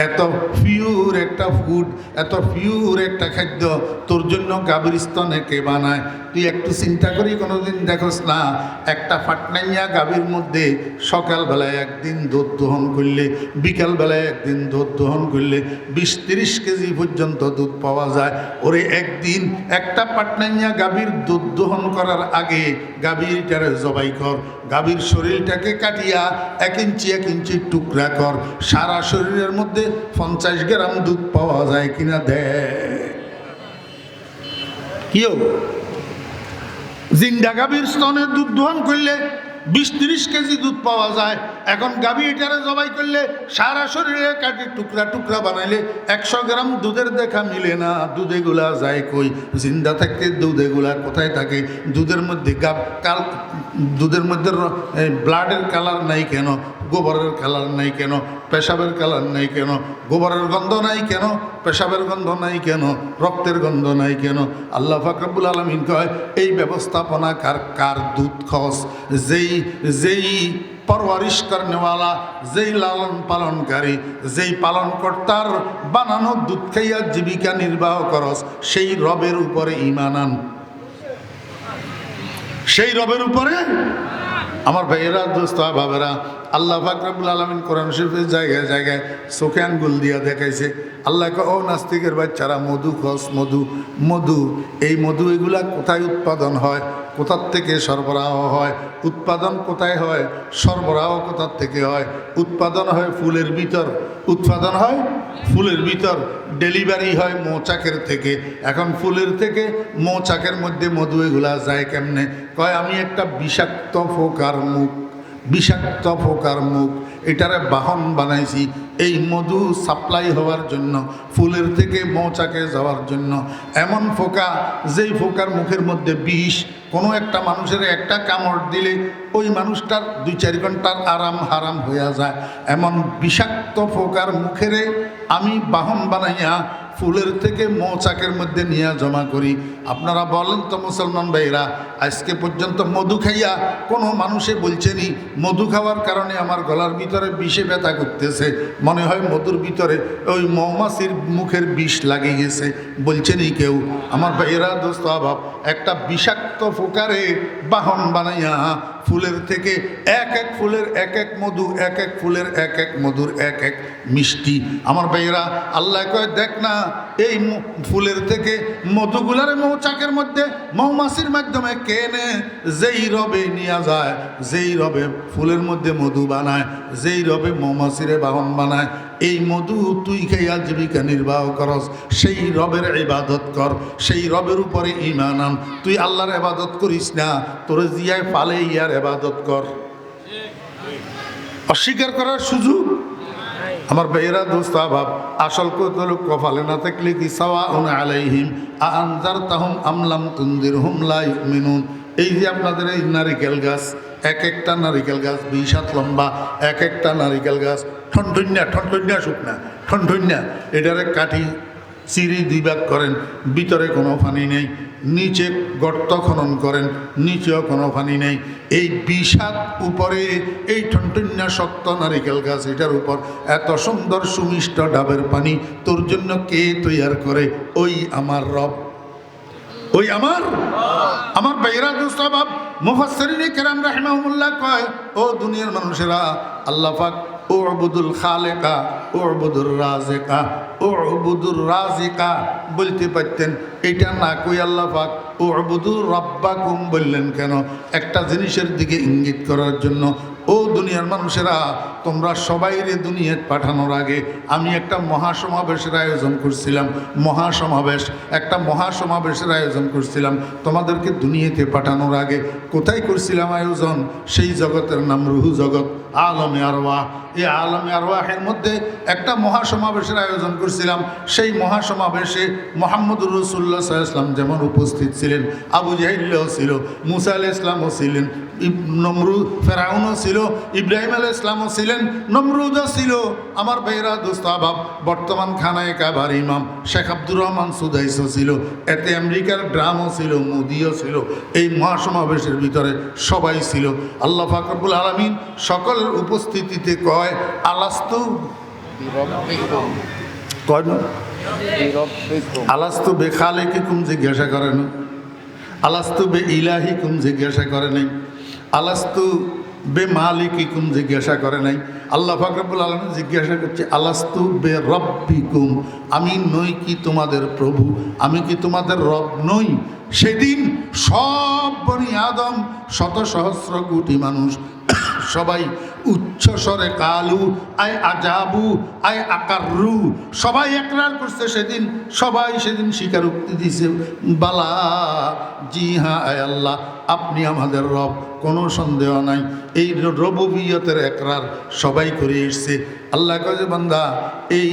এত পিওর একটা ফুড, এত পিওর একটা খাদ্য তোর জন্য গাভীর স্তনে কে বানায়? তুই একটু চিন্তা করি কোনোদিন দেখোস না, একটা ফাটনাইয়া গাভীর মধ্যে সকালবেলায় একদিন দুধ দহন করলে, বিকালবেলায় একদিন দুধ দহন করলে 20-30 কেজি পর্যন্ত দুধ পাওয়া যায়। ওরে একদিন একটা ফাটনাইয়া গাভীর দুধ দহন করার আগে গাভীরটারে জবাই কর, গাভীর শরীরটাকে কাটিয়া 1 ইঞ্চি 1 ইঞ্চি টুকরা কর, সারা শরীরের মধ্যে 50 গ্রাম দুধ পাওয়া যায় কিনা দেখ। কি জিন্দা গাভীর স্তনে দুধ দহন করলে 20-30 কেজি দুধ পাওয়া যায়। এখন গাভী এটারে জবাই করলে সারা শরীরে কাটে টুকরা টুকরা বানাইলে 100 গ্রাম দুধের দেখা মিলে না। দুধ এগুলা যায় কই? জিন্দা থাকতে দুধ এগুলা কোথায় থাকে? দুধের মধ্যে দুধের মধ্যে ব্লাডের কালার নাই কেন? গোবরের কালার নাই কেন? পেশাবের কালার নাই কেন? গোবরের গন্ধ নাই কেন? পেশাবের গন্ধ নাই কেন? রক্তের গন্ধ নাই কেন? আল্লাহ পাক রব্বুল আলামিন কয় এই ব্যবস্থাপনা কার দুধ খস, যেই পরওয়ারিশ করনেওয়ালা, যেই লালন পালনকারী, যেই পালনকর্তার বানানো দুধ খাইয়া জীবিকা নির্বাহ করস, সেই রবের উপরে ঈমান আন। সেই রবের উপরে আমার ভাইয়েরা, দোস্ত বাবেরা, আল্লাহ পাক রব্বুল আলামিন কোরআন শরীফের জায়গায় জায়গায় চোখে আঙ্গুল দিয়া দেখাইছে। আল্লাহ কয় ও নাস্তিকের বাচ্চারা মধু খস, মধু এই মধু এগুলা কোথায় উৎপাদন হয়, কোথার থেকে সরবরাহ হয়? উৎপাদন কোথায় হয়? সরবরাহ কোথার থেকে হয়? উৎপাদন হয় ফুলের ভিতর, উৎপাদন হয় ফুলের ভিতর, ডেলিভারি হয় মৌচাকের থেকে। এখন ফুলের থেকে মৌচাকের মধ্যে মধু এগুলা যায় কেমনে? কয় আমি একটা বিষাক্ত ফোকার মুখ এটারে বাহন বানাইছি এই মধু সাপ্লাই হওয়ার জন্য, ফুলের থেকে মৌচাকে যাওয়ার জন্য। এমন ফোকা, যেই ফোকার মুখের মধ্যে বিষ, কোনো একটা মানুষের একটা কামড় দিলে ওই মানুষটার 2-4 ঘন্টার আরাম হারাম হইয়া যায়। এমন বিষাক্ত ফোকার মুখেরে আমি বাহন বানাইয়া ফুলের থেকে মৌচাকের মধ্যে নিয়ে জমা করি। আপনারা বলেন তো মুসলমান ভাইরা, আজকে পর্যন্ত মধু খাইয়া কোনো মানুষে বলছেনি মধু খাওয়ার কারণে আমার গলার ভিতরে বিষে ব্যথা করতেছে, মনে হয় মধুর ভিতরে ওই মৌমাছির মুখের বিষ লাগিয়ে গেছে? বলছেনি কেউ? আমার ভাইয়েরা, দোস্ত আবাব, একটা বিষাক্ত ফোকারে বাহন বানাইয়া ফুলের থেকে এক এক ফুলের এক এক মধু, এক এক ফুলের এক এক মধুর এক এক মিষ্টি। আমার ভাইয়েরা, আল্লাহ কয় দেখ না, এই ফুলের থেকে মধুগুলার মৌচাকের মধ্যে মৌমাছির মাধ্যমে কেনে যেই রবে নিয়ে যায়, যেই রবে ফুলের মধ্যে মধু বানায়, যেই রবে মৌমাছিরে বাহন বানায়, এই মধু তুই খাইয়া জীবিকা নির্বাহ করস, সেই রবের ইবাদত কর, সেই রবের উপরে ঈমান আন। তুই আল্লাহর ইবাদত করিস না, তোরে জিয়ায় পালে ইয়ার ইবাদত কর। অস্বীকার করার সুযোগ আমার ভাইয়েরা, দোস্ত আবাব, আসল কপালে না থাকলে কি সাওয়াউন আলাইহিম আনজারতাহুম আম লাম তুনদিরহুম লা ইউমিনুন। এই যে আপনাদের এই নারিকেল গাছ, এক একটা নারিকেল গাছ 20 হাত লম্বা, এক একটা নারিকেল গাছ ঠনঠন্যা শুকনা, ঠনঠন্যা এটারে কাটি চিরি 2 ভাগ করেন, ভিতরে কোনো পানি নেই, নিচে গর্ত খনন করেন, নিচেও কোনো পানি নেই। এই 20 হাত উপরে এই ঠনঠন্যা শক্ত নারিকেল গাছ, এটার উপর এত সুন্দর সুমিষ্ট ডাবের পানি তোর জন্য কে তৈয়ার করে? ওই আমার রব, ওই আমার ভাইরা, দোস্ত বাব, মুফাসসিরিনে কেরাম রাহিমাহুমুল্লাহ কয় ও দুনিয়ার মানুষেরা, আল্লাহ পাক উবুদুল খালেকা উবুদুর রাজিকা উবুদুর রাজিকা বলতে পারতেন, এটা না কই আল্লাহ পাক উবুদুর রাব্বাকুম বললেন কেন? একটা জিনিসের দিকে ইঙ্গিত করার জন্য। ও দুনিয়ার মানুষেরা, তোমরা সবাইরে দুনিয়ায় পাঠানোর আগে আমি একটা মহাসমাবেশের আয়োজন করছিলাম। একটা মহাসমাবেশের আয়োজন করছিলাম তোমাদেরকে দুনিয়াতে পাঠানোর আগে। কোথায় করছিলাম আয়োজন? সেই জগতের নাম রুহু জগৎ, আলমে আরওয়াহ। এই আলমে আরওয়াহের মধ্যে একটা মহাসমাবেশের আয়োজন করছিলাম। সেই মহাসমাবেশে মুহাম্মদুর রাসূলুল্লাহ সাল্লাল্লাহু আলাইহি ওয়াসাল্লাম যেমন উপস্থিত ছিলেন, আবু জাহিলও ছিল, মুসা আলাইহিস সালামও ছিলেন, নমরুদ ফেরাউনও ছিল, ইব্রাহিম আলাইহিস সালামও ছিলেন, নমরুদও ছিল। আমার ভাইরা, দোস্ত আহবাব, বর্তমান খানায়ে কাবার ইমাম শেখ আব্দুর রহমান সুদাইসও ছিল, এতে আমেরিকার ড্রামও ছিল, মোদিও ছিল। এই মহাসমাবেশের ভিতরে সবাই ছিল। আল্লাহ পাক রব্বুল আলামিন সকলের উপস্থিতিতে কয় আলাস্তু কয় না, আলাস্তু বে খালিকিকুম জিজ্ঞাসা করেন, আলাস্তু বে ইলাহিকুম জিজ্ঞাসা করে নাই, আলাস্তু বে মালিকিকুম জিজ্ঞাসা করে নাই। আল্লাহ পাক রব্বুল আলামিন জিজ্ঞাসা করছে আলাস্তু বে রব্বিকুম, আমি নই কি তোমাদের প্রভু? আমি কি তোমাদের রব নই? সেদিন সব বনি আদম, শত সহস্র কোটি মানুষ সবাই উচ্চ স্বরে কালু আয় আজাবু আয় আকাররু, সবাই একরার করছে সেদিন, সবাই সেদিন স্বীকারোক্তি দিছে, বালা জি হ্যাঁ আয় আল্লাহ আপনি আমাদের রব, কোনো সন্দেহ নাই। এই রবুবিয়তের একরার সবাই করে এসছে। আল্লাহ কাজে বান্দা এই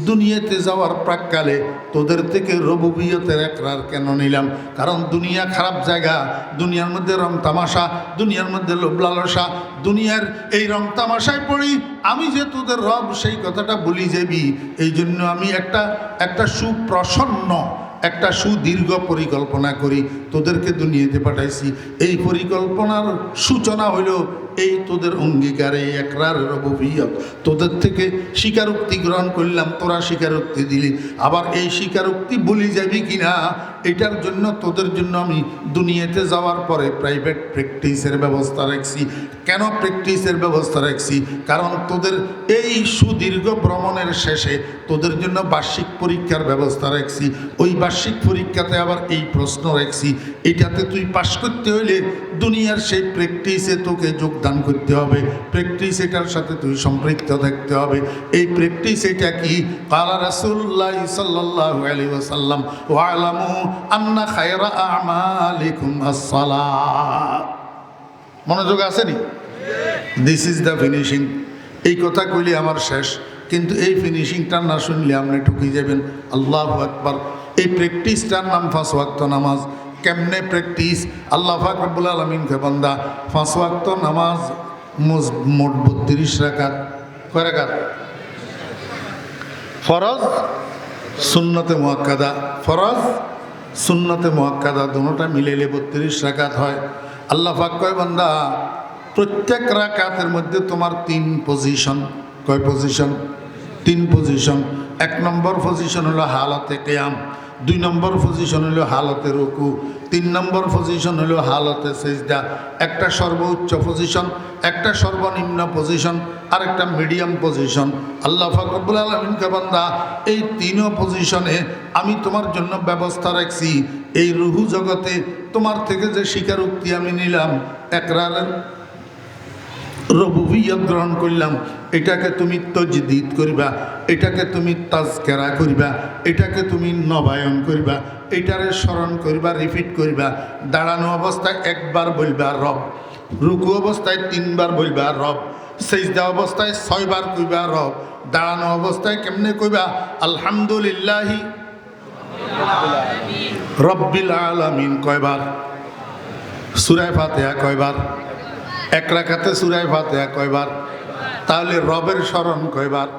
দুনিয়াতে যাওয়ার প্রাককালে তোদের থেকে রবুবিয়তের একরার কেন নিলাম? কারণ দুনিয়া খারাপ জায়গা, দুনিয়ার মধ্যে রং তামাশা, দুনিয়ার মধ্যে লোভ লালসা, দুনিয়ার এই রং তামাশায় পড়ি আমি যে তোদের রব সেই কথাটা ভুলি যাবি। এই জন্য আমি একটা সুপ্রসন্ন একটা সুদীর্ঘ পরিকল্পনা করি তোদেরকে দুনিয়াতে পাঠাইছি। এই পরিকল্পনার সূচনা হলো এই তোদের অঙ্গীকার, এই একরার রবুবিয়ত। তোদের থেকে স্বীকারোক্তি গ্রহণ করলাম, তোরা স্বীকারোক্তি দিলি, আবার এই স্বীকারোক্তি বলি যাবি কিনা এটার জন্য তোদের জন্য আমি দুনিয়াতে যাওয়ার পরে প্রাইভেট প্র্যাকটিসের ব্যবস্থা রাখছি। কেন প্র্যাকটিসের ব্যবস্থা রাখছি? কারণ তোদের এই সুদীর্ঘ ভ্রমণের শেষে তোদের জন্য বার্ষিক পরীক্ষার ব্যবস্থা রাখছি। ওই বার্ষিক পরীক্ষাতে আবার এই প্রশ্ন রাখছি, এটাতে তুই পাশ করতে হইলে দুনিয়ার সেই প্র্যাকটিসে তোকে যোগদান করতে হবে, প্র্যাকটিস এটার সাথে তুই সম্পৃক্ত থাকতে হবে। এই প্র্যাকটিস এটা কি? ক্বালা রাসূলুল্লাহ সাল্লাল্লাহু আলাইহি ওয়াসাল্লাম ওয়া'লামু আন্না খায়রা আমালিকুম আস-সালাত। মনোযোগ আসেনি? This is the finishing. এই কথা কইলে আমার শেষ, কিন্তু এই ফিনিশিংটা না শুনলে আপনি ঠকে যাবেন। আল্লাহু আকবার। এই প্র্যাকটিসটার নাম 5 ওয়াক্ত নামাজ। কেমনে প্র্যাকটিস? আল্লাহ পাক রব্বুল আলামিন কে বান্দা 5 ওয়াক্ত নামাজ মোট 32 রাকাত। কয় রাকাত? ফরজ সুন্নতে মুআক্কাদা, ফরজ সুন্নতে মুআক্কাদা দুটোটা মিলাইলে 32 রাকাত হয়। আল্লাহ পাক কয় বান্দা প্রত্যেক রাকাতের মধ্যে তোমার 3 পজিশন। কয় পজিশন? 3 পজিশন। 1 নম্বর পজিশন হলো হালাতে কিয়াম, 2 নম্বর পজিশন হলো হালতে রুকু, 3 নম্বর পজিশন হলো হালতে সিজদা। একটা সর্বোচ্চ পজিশন, একটা সর্বনিম্ন পজিশন, আর একটা মিডিয়াম পজিশন। আল্লাহ পাক রব্বুল আলামিন কে বান্দা এই 3 পজিশনে আমি তোমার জন্য ব্যবস্থা রাখছি। এই রুহু জগতে তোমার থেকে যে স্বীকারোক্তি আমি নিলাম, একরারের রবুবিয়ত গ্রহণ করলাম, এটাকে তুমি তাজদীদ করিবা, এটাকে তুমি তাজকেরা করিবা, এটাকে তুমি নবায়ন করিবা, এটারে স্মরণ করিবা, রিপিট করিবা। দাঁড়ানো অবস্থায় 1 বার বলবা রব, রুকু অবস্থায় 3 বার বলবা রব, সিজদা অবস্থায় 6 বার কইবা রব, দাঁড়ানো অবস্থায় কেমনে কইবা? আলহামদুলিল্লাহি রব্বিল আলামিন। কয়বার? সূরা ফাতিহা কয়বার? 1 রাকাতে সূরা ফাতিহা কয়বার? তাহলে রবের স্মরণ কয়বার?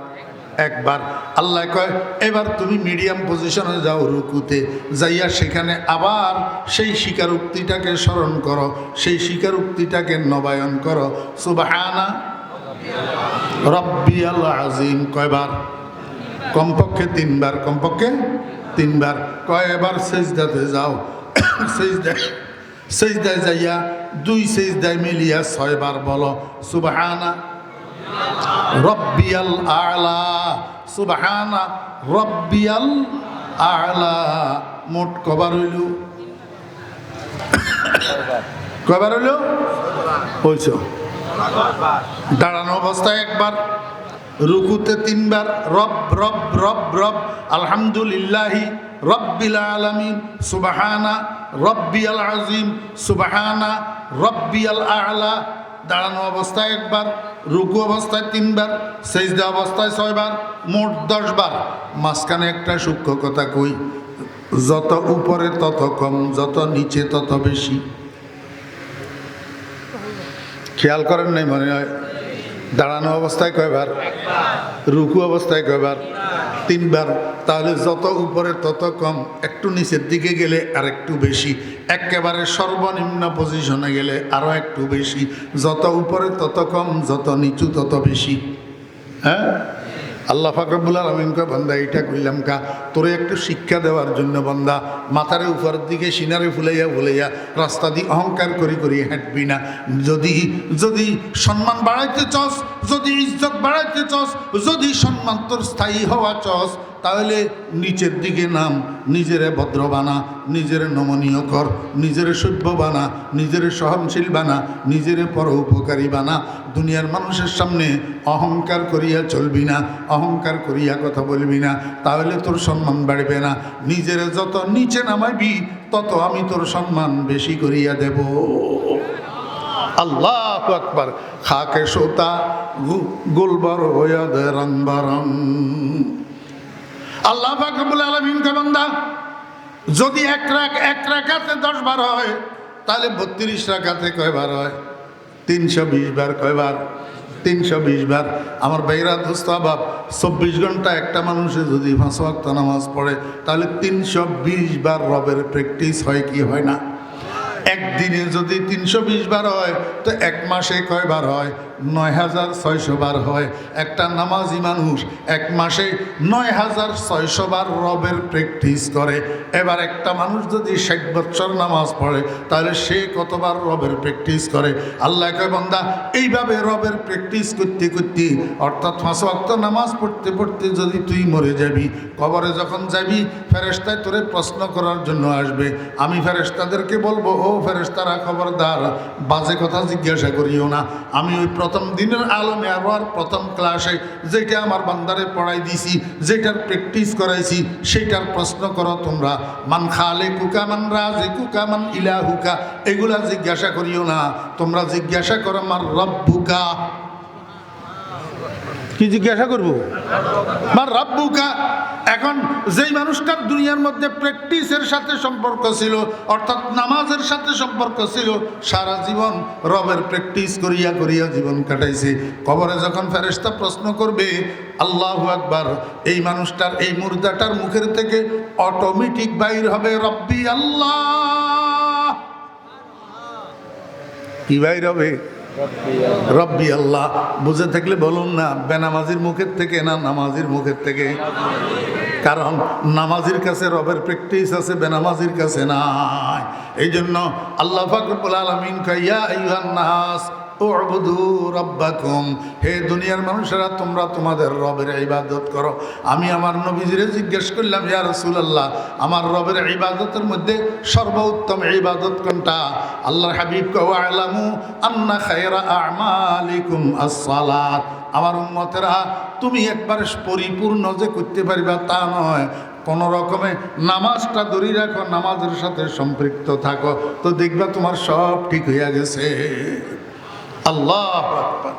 1 বার। আল্লাহ কয় এবার তুমি মিডিয়াম পজিশনে যাও, রুকুতে যাইয়া সেখানে আবার সেই স্বীকারোক্তিটাকে স্মরণ করো, সেই স্বীকারোক্তিটাকে নবায়ন করো। সুবহানা রব্বিয়াল আযীম। কয়বার? কমপক্ষে 3 বার, কমপক্ষে 3 বার। কয় এবার সিজদাতে যাও, সিজদায় যাইয়া 2 সিজদায় মিলিয়া 6 বার বলো সুবহানা রব্বিয়াল আ'লা, সুবহানা রব্বিয়াল আ'লা। মোট কবার হইল? কবার হইল? বলছো দাঁড়ানো অবস্থায় 1 বার, রুকুতে 3 বার রব রব রব রব, আলহামদুলিল্লাহি রব্বিল আলামিন, সুবহানা রব্বিয়াল আযীম, সুবহানা রব্বিয়াল আ'লা। দাঁড়ানো অবস্থায় 1 বার, রুকু অবস্থায় 3 বার, সিজদা অবস্থায় 6 বার, মোট 10 বার। মাঝখানে একটা সূক্ষ্ম কথা কই, যত উপরে তত কম, যত নিচে তত বেশি। খেয়াল করেন নাই মনে হয়? দাঁড়ানো অবস্থায় কয়বার? রুকু অবস্থায় কয়বার? 3 বার। তাহলে যত উপরে তত কম, একটু নিচের দিকে গেলে আর একটু বেশি, একেবারে সর্বনিম্ন পজিশনে গেলে আরও একটু বেশি। যত উপরে তত কম, যত নিচু তত বেশি। হ্যাঁ, আল্লাহ পাক রব্বুল আলামিন কয় বান্দা এইটা কইলাম কা তোরে একটু শিক্ষা দেওয়ার জন্য। বান্দা মাথারে উপরের দিকে সিনারে ফুলাইয়া রাস্তা দিয়ে অহংকার করি হাঁটবি না। যদি সম্মান বাড়াইতে চাস যদি ইজ্জত বাড়াইতে চাস, যদি সম্মান তোর স্থায়ী হওয়া চাস, তাহলে নিচের দিকে নাম, নিজেরে ভদ্র বানা, নিজেরে নমনীয় কর, নিজেরে সভ্য বানা, নিজেরে সহনশীল বানা, নিজেরে পরোপকারী বানা। দুনিয়ার মানুষের সামনে অহংকার করিয়া চলবি না, অহংকার করিয়া কথা বলবি না, তাহলে তোর সম্মান বাড়বে না। নিজেরে যত নিচে নামাইবি তত আমি তোর সম্মান বেশি করিয়া দেব। আল্লাহু আকবার। খাকে সোতা গোলবার হইয়াদে রং বারং। আল্লাহ পাক রব্বুল আলামিন কে বান্দা, যদি এক রাকাতে 10 বার হয়, তাহলে 32 রাকাতে কয়বার হয়? 320 বার। কয়বার? 320 বার। আমার ভাইরা দোস্ত বাপ, 24 ঘন্টা একটা মানুষে যদি 5 ওয়াক্ত নামাজ পড়ে, তাহলে 320 বার রবের প্র্যাকটিস হয় কি হয় না? একদিনে যদি 320 বার হয়, তো এক মাসে কয়বার হয়? 9600 বার হয়। একটা নামাজি মানুষ এক মাসে 9600 বার রবের প্র্যাকটিস করে। এবার একটা মানুষ যদি 60 বছর নামাজ পড়ে, তাহলে সে কতবার রবের প্র্যাকটিস করে? আল্লাহ কয় বান্দা, এইভাবে রবের প্র্যাকটিস করতে করতে, অর্থাৎ 5 ওয়াক্ত নামাজ পড়তে পড়তে যদি তুই মরে যাবি, কবরে যখন যাবি, ফেরেশতায় তোরে প্রশ্ন করার জন্য আসবে। আমি ফেরেশতাদেরকে বলবো, ও ফেরেশতারা খবরদার, বাজে কথা জিজ্ঞাসা করিও না। আমি ওই প্রথম দিনের আলমে আবার প্রথম ক্লাসে যেটা আমার বান্দারে পড়াই দিছি, যেটার প্র্যাকটিস করাইছি, সেইটার প্রশ্ন করো তোমরা। মান খালিকুকা, মান রাজিকুকা, মান ইলাহুকা, এগুলা জিজ্ঞাসা করিও না। তোমরা জিজ্ঞাসা করো মান রব্বুকা। কি জিজ্ঞাসা করবো? মান রব্বুকা। এখন যেই মানুষটার দুনিয়ার মধ্যে প্র্যাকটিসের সাথে সম্পর্ক ছিল, অর্থাৎ নামাজের সাথে সম্পর্ক ছিল, সারা জীবন রবের প্র্যাকটিস করিয়া করিয়া জীবন কাটাইছে, কবরে যখন ফেরেশতা প্রশ্ন করবে, আল্লাহু আকবার, এই মানুষটার, এই মুর্দাটার মুখের থেকে অটোমেটিক বাইর হবে রব্বি আল্লাহ। কি বাইর হবে? রব্বি আল্লাহ। বুঝে থাকলে বলুন না, বেনামাজির মুখের থেকে না নামাজির মুখের থেকে? কারণ নামাজির কাছে রবের প্র্যাকটিস আছে, বেনামাজির কাছে নাই। এই জন্য আল্লাহ পাক রব্বুল আলামিন কয়, ইয়া আইয়ুহান নাস উ'বুদু রাব্বাকুম, হে দুনিয়ার মানুষেরা, তোমরা তোমাদের রবের ইবাদত করো। আমি আমার নবীজিরে জিজ্ঞেস করলাম, ইয়া রাসূলুল্লাহ, আমার রবের ইবাদতের মধ্যে সর্বোত্তম ইবাদত কোনটা? আল্লাহর হাবিব কয়, ওয়া'লামু আন্না খায়রা আ'মালিকুম আস-সালাত। আমার উম্মতেরা, তুমি একবার পরিপূর্ণ যে করতে পারবা তা নয়, কোন রকমে নামাজটা ধরে রাখো, নামাজের সাথে সম্পৃক্ত থাকো, তো দেখবা তোমার সব ঠিক হইয়া গেছে। আল্লাহু আকবার।